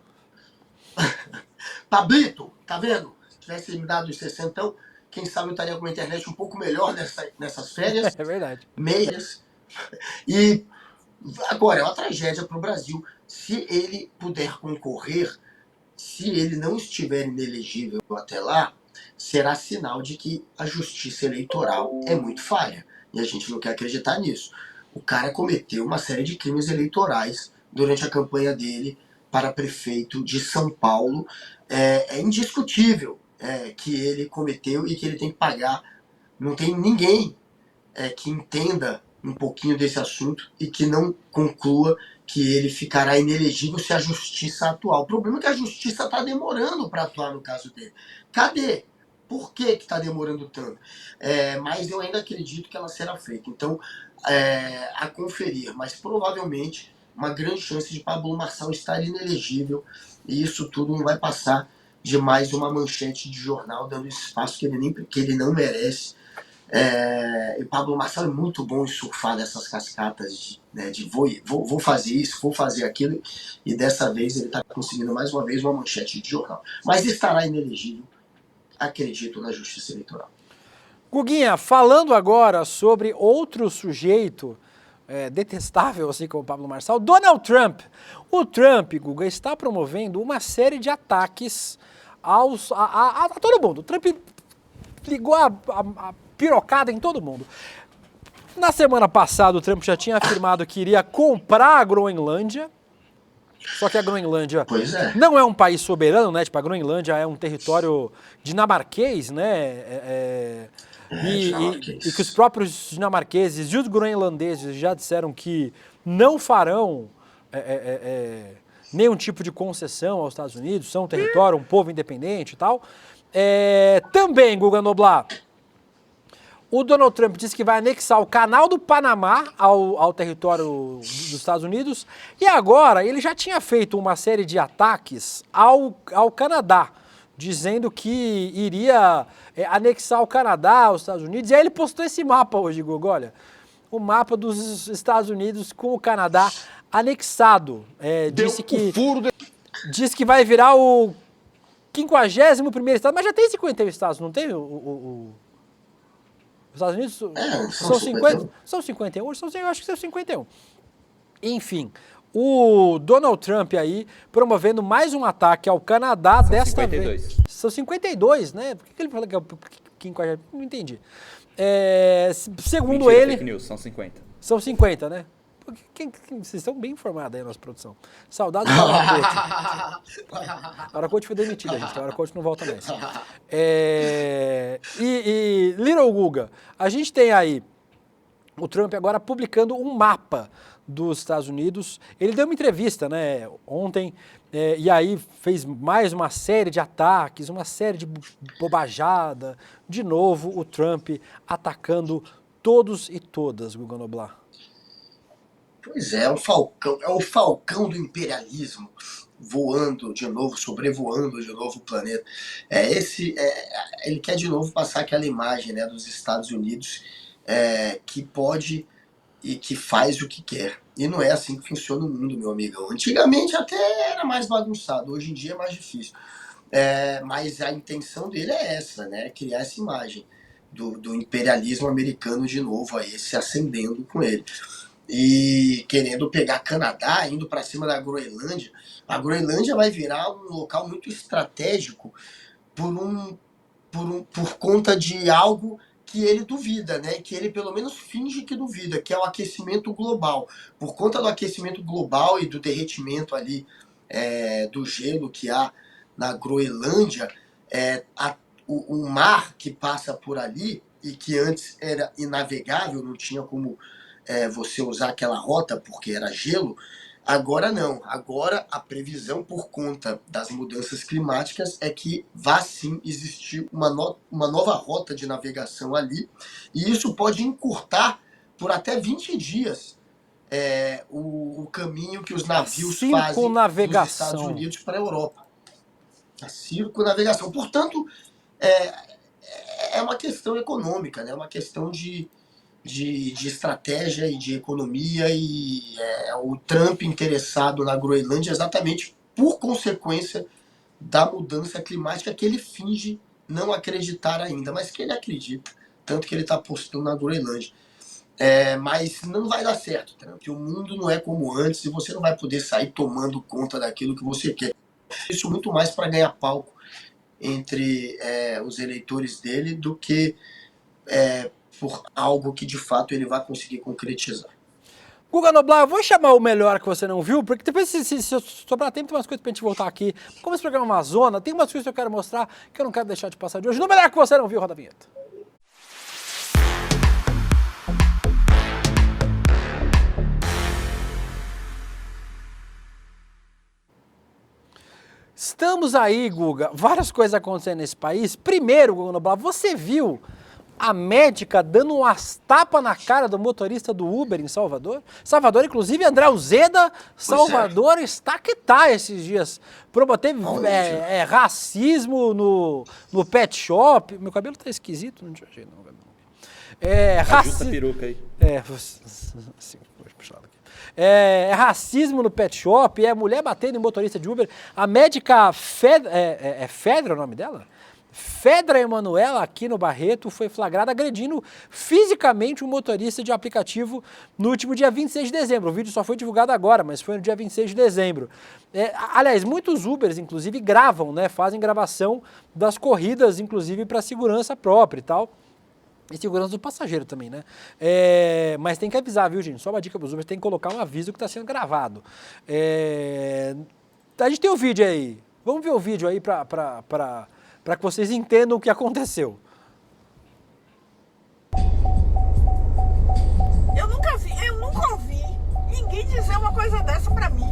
Pablito, tá vendo? Se tivesse me dado os 60, quem sabe eu estaria com a internet um pouco melhor nessas férias. É verdade. Meias. E agora é uma tragédia para o Brasil. Se ele puder concorrer, se ele não estiver inelegível até lá, será sinal de que a justiça eleitoral é muito falha. E a gente não quer acreditar nisso. O cara cometeu uma série de crimes eleitorais durante a campanha dele para prefeito de São Paulo. É indiscutível que ele cometeu e que ele tem que pagar. Não tem ninguém que entenda um pouquinho desse assunto e que não conclua que ele ficará inelegível se a justiça atuar. O problema é que a justiça está demorando para atuar no caso dele. Cadê? Por que está demorando tanto? Mas eu ainda acredito que ela será feita. Então, a conferir. Mas provavelmente uma grande chance de Pablo Marçal estar inelegível e isso tudo não vai passar de mais uma manchete de jornal dando espaço que ele não merece. E Pablo Marçal é muito bom em surfar dessas cascatas de vou fazer isso, vou fazer aquilo, e dessa vez ele está conseguindo mais uma vez uma manchete de jornal. Mas estará inelegível, acredito na justiça eleitoral. Guguinha, falando agora sobre outro sujeito detestável, assim como o Pablo Marçal, Donald Trump. O Trump, Guga, está promovendo uma série de ataques a todo mundo. O Trump ligou a pirocada em todo mundo. Na semana passada, o Trump já tinha afirmado que iria comprar a Groenlândia. Só que a Groenlândia não é um país soberano, né? Tipo, a Groenlândia é um território dinamarquês, né? E que os próprios dinamarqueses e os groenlandeses já disseram que não farão nenhum tipo de concessão aos Estados Unidos, são um território, um povo independente e tal. Também, Guga Noblar, O Donald Trump disse que vai anexar o Canal do Panamá ao território dos Estados Unidos. E agora, ele já tinha feito uma série de ataques ao Canadá, dizendo que iria anexar o Canadá aos Estados Unidos. E aí ele postou esse mapa hoje, Guga, olha. O mapa dos Estados Unidos com o Canadá anexado. Disse que vai virar o 51º estado, mas já tem 51 estados, não tem os Estados Unidos são 50? São 51? Eu acho que são 51. Enfim, o Donald Trump aí promovendo mais um ataque ao Canadá desta 52. vez. São 52, né? Por que ele fala que é o 50? Não entendi. Segundo Mentira, ele... fake news, são 50. São 50, né? Vocês estão bem informados aí, nossa produção. Saudades do Aracote. Aracote foi demitido, gente. Então Aracote não volta mais. Little Guga, a gente tem aí o Trump agora publicando um mapa dos Estados Unidos. Ele deu uma entrevista, né, ontem, e aí fez mais uma série de ataques, uma série de bobajada. De novo, o Trump atacando todos e todas, Guga Noblar. Pois é, o falcão do imperialismo voando de novo, sobrevoando de novo o planeta. Ele quer de novo passar aquela imagem, né, dos Estados Unidos que pode e que faz o que quer. E não é assim que funciona o mundo, meu amigo. Antigamente até era mais bagunçado, hoje em dia é mais difícil. Mas a intenção dele é essa, né, criar essa imagem do imperialismo americano de novo, aí se acendendo com ele. E querendo pegar Canadá, indo para cima da Groenlândia. A Groenlândia vai virar um local muito estratégico por conta de algo que ele duvida, né? Que ele pelo menos finge que duvida, que é o aquecimento global. Por conta do aquecimento global e do derretimento ali do gelo que há na Groenlândia, o mar que passa por ali, e que antes era inavegável, não tinha como você usar aquela rota porque era gelo, agora não. Agora a previsão por conta das mudanças climáticas é que vai sim existir uma nova rota de navegação ali, e isso pode encurtar por até 20 dias o caminho que os navios fazem dos Estados Unidos para a Europa. A circunnavegação. Portanto, é uma questão econômica, né? É uma questão de estratégia e de economia, e o Trump interessado na Groenlândia exatamente por consequência da mudança climática que ele finge não acreditar ainda, mas que ele acredita, tanto que ele está apostando na Groenlândia. Mas não vai dar certo, Trump. O mundo não é como antes e você não vai poder sair tomando conta daquilo que você quer. Isso muito mais para ganhar palco entre os eleitores dele do que por algo que de fato ele vai conseguir concretizar. Guga Noblar, eu vou chamar o melhor que você não viu, porque depois, se sobrar tempo, tem umas coisas pra gente voltar aqui. Como esse programa é uma zona, tem umas coisas que eu quero mostrar que eu não quero deixar de passar de hoje. No melhor que você não viu, roda a vinheta. Estamos aí, Guga, várias coisas acontecendo nesse país. Primeiro, Guga Noblar, você viu a médica dando umas tapas na cara do motorista do Uber em Salvador? Salvador, inclusive, André Uzeda, Salvador está que tá esses dias. Teve racismo no pet shop. Meu cabelo tá esquisito, não tinha jeito não. Ajusta a peruca aí. Assim, vou puxar aqui. Racismo no pet shop, mulher batendo em motorista de Uber. A médica Fedra, o nome dela? Fedra Emanuela, aqui no Barreto, foi flagrada agredindo fisicamente um motorista de aplicativo no último dia 26 de dezembro. O vídeo só foi divulgado agora, mas foi no dia 26 de dezembro. Aliás, muitos Ubers, inclusive, gravam, né? Fazem gravação das corridas, inclusive para segurança própria e tal. E segurança do passageiro também, né? Mas tem que avisar, viu, gente? Só uma dica para os Ubers, tem que colocar um aviso que está sendo gravado. A gente tem o vídeo aí. Vamos ver o vídeo aí para que vocês entendam o que aconteceu. Eu nunca ouvi ninguém dizer uma coisa dessa pra mim.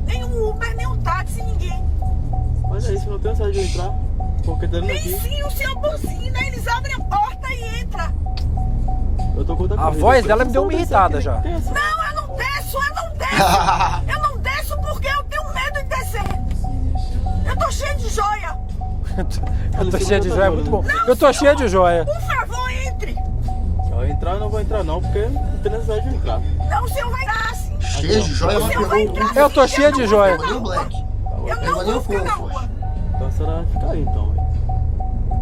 Nem um Uber, nem um táxi, ninguém. Mas é isso, não tem saída de entrar. Porque dando Nem aqui. sim, o senhor buzina, eles abrem a porta e entram. A voz dela me deu uma irritada já. Não, eu não desço. Eu não desço porque eu tenho medo de descer. Eu tô cheia de joia. Eu tô cheia de joia, é muito bom. Eu tô cheia de joia. Por favor, entre. Eu entrar, eu não vou entrar não, porque não tem necessidade de entrar. Não, o senhor vai entrar sim. Cheio de joia, ela pegou o Eu tô cheia de joia. o Black. Eu não vou ficar na rua. Então a senhora fica aí então, velho.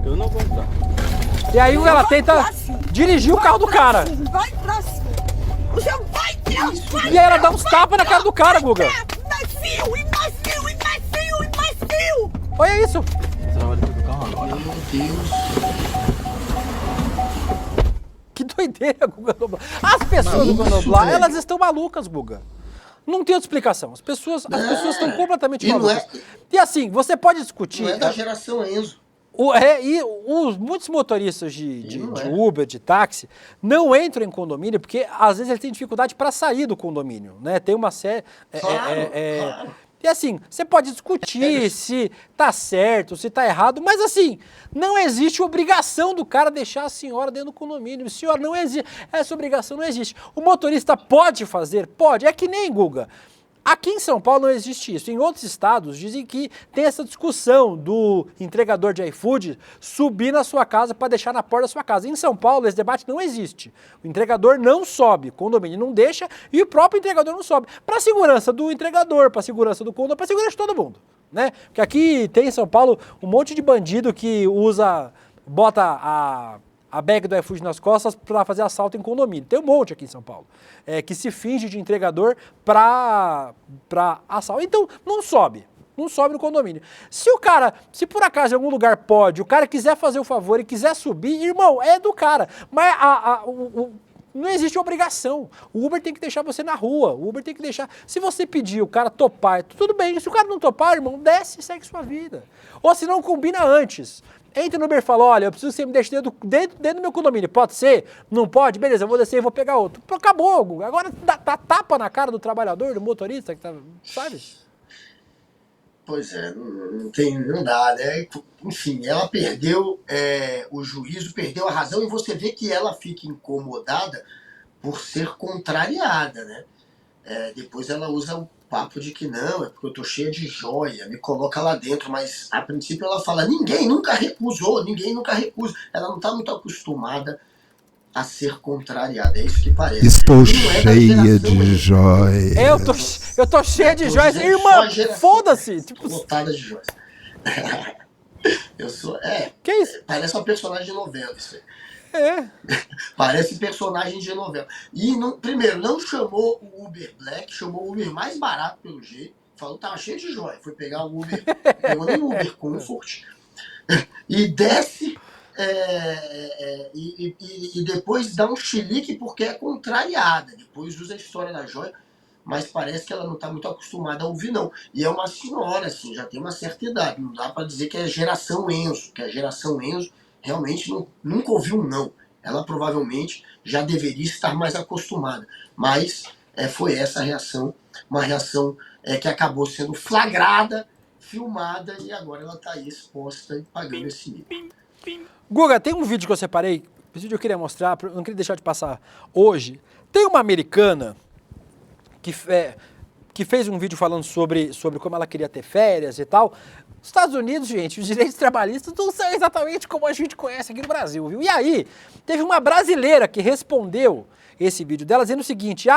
Eu não vou entrar. E aí ela tenta dirigir o carro do cara. Vai pra cima. O senhor vai entrar. E aí ela dá uns tapas na cara do cara, Guga. Mais fio, e mais fio, e mais fio, e mais fio. Olha isso. A senhora vai descer do carro agora. Meu Deus. Que doideira, Guga Noblar. As pessoas do Guga Noblar, elas estão malucas, Guga. Não tem outra explicação. As pessoas estão completamente malucas. E assim, você pode discutir... Não é da geração Enzo. Muitos motoristas de Uber, de táxi, não entram em condomínio porque às vezes eles têm dificuldade para sair do condomínio, né? Tem uma série... Claro. E assim, você pode discutir se tá certo, se tá errado, mas assim, não existe obrigação do cara deixar a senhora dentro do condomínio. Senhora, não existe. Essa obrigação não existe. O motorista pode fazer? Pode. É que nem, Guga. Aqui em São Paulo não existe isso. Em outros estados dizem que tem essa discussão do entregador de iFood subir na sua casa para deixar na porta da sua casa. Em São Paulo esse debate não existe. O entregador não sobe, o condomínio não deixa e o próprio entregador não sobe. Para a segurança do entregador, para a segurança do condomínio, para a segurança de todo mundo, né? Porque aqui tem em São Paulo um monte de bandido que bota a bag do iFood nas costas para fazer assalto em condomínio. Tem um monte aqui em São Paulo, que se finge de entregador para assalto. Então, não sobe no condomínio. Se por acaso em algum lugar pode, o cara quiser fazer o favor e quiser subir, irmão, é do cara. Mas não existe obrigação. O Uber tem que deixar você na rua. O Uber tem que deixar... Se você pedir, o cara topar, tudo bem. Se o cara não topar, irmão, desce e segue sua vida. Ou se não, combina antes. Entra no Uber e fala, olha, eu preciso que você me deixe dentro do meu condomínio. Pode ser? Não pode? Beleza, eu vou descer e vou pegar outro. Acabou, Guga. Agora dá tapa na cara do trabalhador, do motorista, que tá, sabe? Pois é, não dá, né? Enfim, ela perdeu o juízo, perdeu a razão e você vê que ela fica incomodada por ser contrariada, né? Depois ela usa o papo de que não, é porque eu tô cheia de joia, me coloca lá dentro, mas a princípio ela fala, ninguém nunca recusa. Ela não tá muito acostumada a ser contrariada, é isso que parece. Estou cheia de joias. Eu tô cheia de joias, irmã, foda-se. Tipo... Lotada de joias. Eu sou, que isso? Parece uma personagem de novela isso aí. Parece personagem de novela. E, primeiro, não chamou o Uber Black, chamou o Uber mais barato pelo jeito. Falou que tava cheio de joia. Foi pegar o Uber, pegou nem o Uber Comfort. E desce e depois dá um chilique porque é contrariada. Depois usa a história da joia, mas parece que ela não tá muito acostumada a ouvir, não. E é uma senhora, assim, já tem uma certa idade. Não dá para dizer que é a geração Enzo, que a geração Enzo realmente nunca ouviu um não. Ela provavelmente já deveria estar mais acostumada. Mas foi essa a reação, uma reação que acabou sendo flagrada, filmada, e agora ela está aí exposta e pagando esse nível. Guga, tem um vídeo que eu separei, esse vídeo eu queria mostrar, não queria deixar de passar hoje. Tem uma americana que fez um vídeo falando sobre como ela queria ter férias e tal. Nos Estados Unidos, gente, os direitos trabalhistas não são exatamente como a gente conhece aqui no Brasil, viu? E aí, teve uma brasileira que respondeu esse vídeo dela dizendo o seguinte,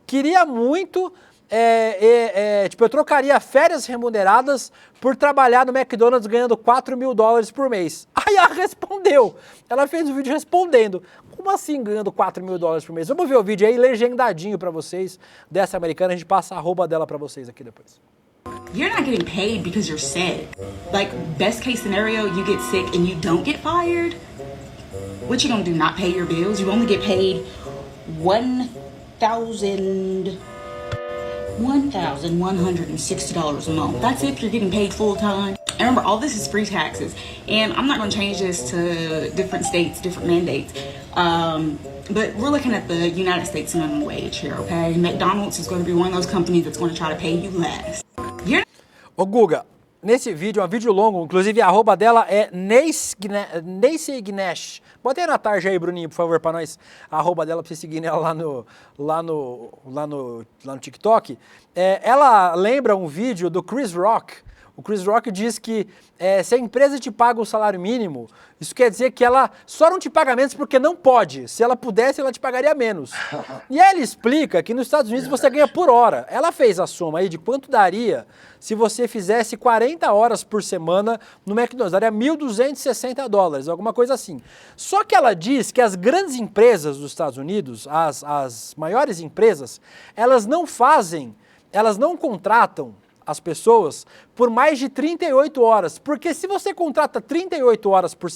queria muito, eu trocaria férias remuneradas por trabalhar no McDonald's ganhando $4.000 por mês. Aí ela respondeu, ela fez o vídeo respondendo, como assim ganhando $4.000 por mês? Vamos ver o vídeo aí legendadinho pra vocês dessa americana, a gente passa a arroba dela pra vocês aqui depois. You're not getting paid because you're sick. Like, best case scenario, you get sick and you don't get fired. What you gonna do, not pay your bills? You only get paid $1,160 a month. That's if you're getting paid full time. And remember, all this is free taxes. And I'm not gonna change this to different states, different mandates. But we're looking at the United States minimum wage here, okay? McDonald's is going to be one of those companies that's going to try to pay you less. Ô Guga, nesse vídeo, é um vídeo longo, inclusive a arroba dela é Neisy Gnesh. Bota aí na tarde aí, Bruninho, por favor, pra nós, a arroba dela, pra você seguir ela lá no TikTok. Ela lembra um vídeo do Chris Rock. O Chris Rock diz que se a empresa te paga o salário mínimo, isso quer dizer que ela só não te paga menos porque não pode. Se ela pudesse, ela te pagaria menos. E aí ele explica que nos Estados Unidos você ganha por hora. Ela fez a soma aí de quanto daria se você fizesse 40 horas por semana no McDonald's. Daria $1.260, alguma coisa assim. Só que ela diz que as grandes empresas dos Estados Unidos, as maiores empresas, elas não contratam as pessoas por mais de 38 horas. Porque se você contrata 38 horas por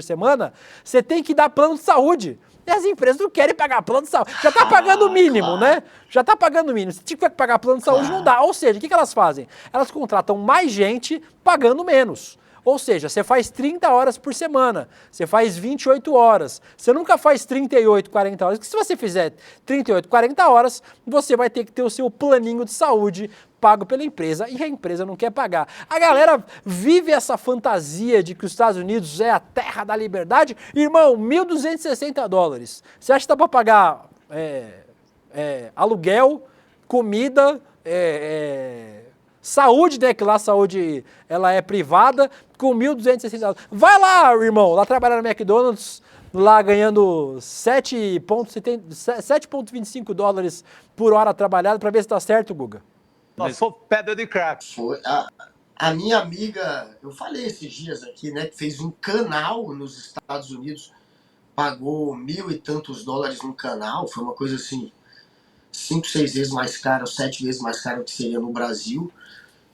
semana, você tem que dar plano de saúde. E as empresas não querem pagar plano de saúde. Já está pagando o mínimo, né? Já está pagando o mínimo. Se tiver que pagar plano de saúde, não dá. Ou seja, o que elas fazem? Elas contratam mais gente pagando menos. Ou seja, você faz 30 horas por semana, você faz 28 horas, você nunca faz 38, 40 horas, porque se você fizer 38, 40 horas, você vai ter que ter o seu planinho de saúde pago pela empresa e a empresa não quer pagar. A galera vive essa fantasia de que os Estados Unidos é a terra da liberdade. Irmão, $1.260. Você acha que dá para pagar aluguel, comida, saúde, né? Que lá a saúde ela é privada, com $1.260. Vai lá, irmão, lá trabalhar no McDonald's, lá ganhando $7,25 por hora trabalhada, para ver se tá certo, Guga. Passou pedra de crack. Foi a minha amiga, eu falei esses dias aqui, né, que fez um canal nos Estados Unidos, pagou $1.000 e tantos no canal, foi uma coisa assim, 5, 6 vezes mais caro, 7 vezes mais caro que seria no Brasil.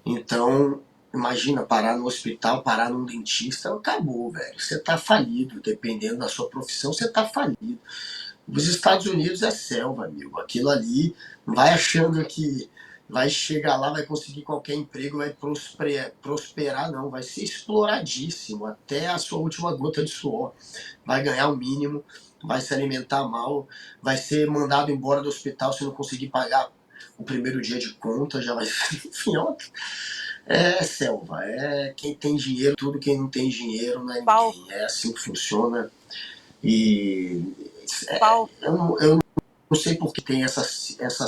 Então, imagina, parar no hospital, parar num dentista, acabou, velho. Você tá falido, dependendo da sua profissão, você tá falido. Os Estados Unidos é selva, amigo. Aquilo ali, vai achando que vai chegar lá, vai conseguir qualquer emprego, vai prosperar, não. Vai ser exploradíssimo, até a sua última gota de suor. Vai ganhar o mínimo, vai se alimentar mal, vai ser mandado embora do hospital se não conseguir pagar o primeiro dia de conta, já vai ser, enfim, é selva, é quem tem dinheiro, tudo, quem não tem dinheiro não é ninguém, é assim que funciona. E eu não sei por que tem essa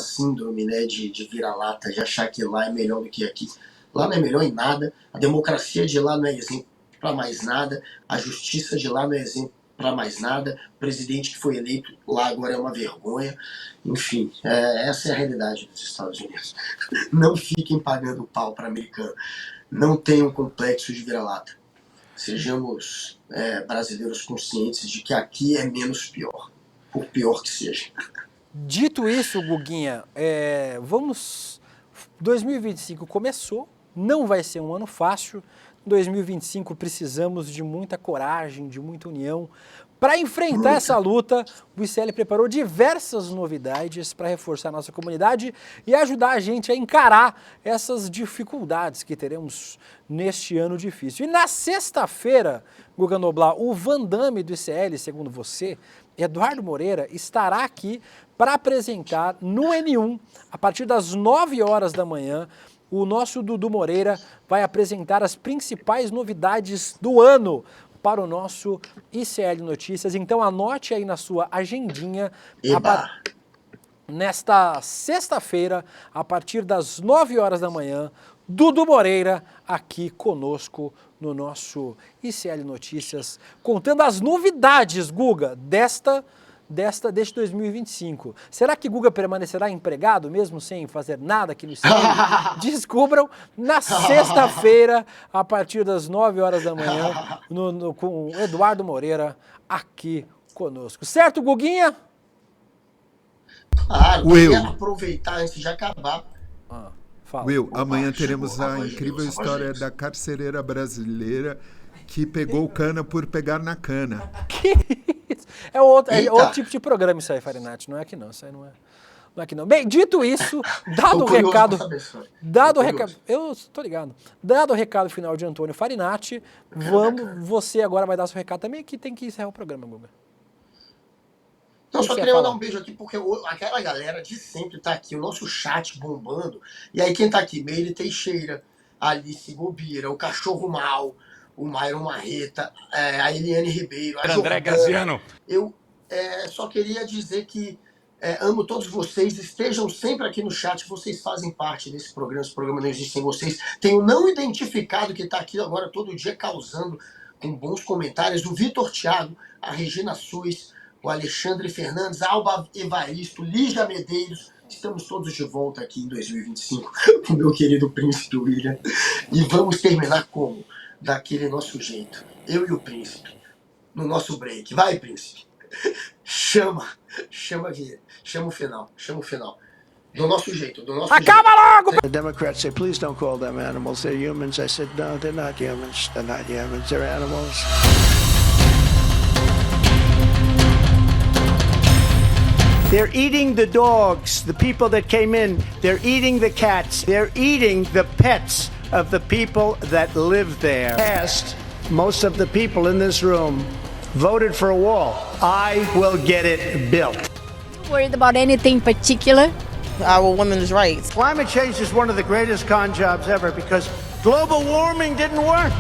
síndrome, né, de vira-lata, de achar que lá é melhor do que aqui. Lá não é melhor em nada, a democracia de lá não é exemplo para mais nada, a justiça de lá não é exemplo para mais nada, o presidente que foi eleito lá agora é uma vergonha. Enfim, essa é a realidade dos Estados Unidos. Não fiquem pagando pau para americano, não tenham complexo de vira-lata. Sejamos brasileiros conscientes de que aqui é menos pior, por pior que seja. Dito isso, Guguinha, 2025 começou, não vai ser um ano fácil. 2025 precisamos de muita coragem, de muita união. Para enfrentar essa luta, o ICL preparou diversas novidades para reforçar a nossa comunidade e ajudar a gente a encarar essas dificuldades que teremos neste ano difícil. E na sexta-feira, Guga Noblar, o Van Damme do ICL, segundo você, Eduardo Moreira, estará aqui para apresentar no N1, a partir das 9 horas da manhã, o nosso Dudu Moreira vai apresentar as principais novidades do ano para o nosso ICL Notícias. Então anote aí na sua agendinha, nesta sexta-feira, a partir das 9 horas da manhã, Dudu Moreira aqui conosco no nosso ICL Notícias, contando as novidades, Guga, deste 2025. Será que Guga permanecerá empregado mesmo sem fazer nada aqui no ICL? Descubram na sexta-feira, a partir das 9 horas da manhã, com o Eduardo Moreira aqui conosco. Certo, Guguinha? Claro, eu quero aproveitar antes de acabar. Will, amanhã teremos a incrível história da carcereira brasileira que pegou cana por pegar na cana. Que isso? É outro tipo de programa isso aí, Farinati. Não é aqui não, isso aí não é aqui não. Bem, dito isso, dado o recado... Eu tô ligado. Dado o recado final de Antônio Farinati, você agora vai dar seu recado também, que tem que encerrar o programa, Guga. Então, só queria mandar um beijo aqui, porque aquela galera de sempre tá aqui, o nosso chat bombando. E aí quem tá aqui? Meire Teixeira, a Alice Gobira, o Cachorro Mal, o Myron Marreta, a Eliane Ribeiro, a André Graziano. Eu só queria dizer que amo todos vocês, estejam sempre aqui no chat, vocês fazem parte desse programa, esse programa não existe sem vocês. Tenho não identificado que está aqui agora todo dia causando com bons comentários, o Vitor Thiago, a Regina Suis, o Alexandre Fernandes, Alba Evaristo, Lígia Medeiros. Estamos todos de volta aqui em 2025 com o meu querido Príncipe William. E vamos terminar como? Daquele nosso jeito. Eu e o Príncipe. No nosso break. Vai, Príncipe. Chama o final. Do nosso jeito. Acaba logo! The Democrats say, please don't call them animals. They're humans. I said, no, they're not humans. They're not humans. They're animals. They're eating the dogs, the people that came in. They're eating the cats. They're eating the pets of the people that live there. Past, most of the people in this room voted for a wall. I will get it built. Worried about anything particular? Our women's rights. Climate change is one of the greatest con jobs ever because global warming didn't work.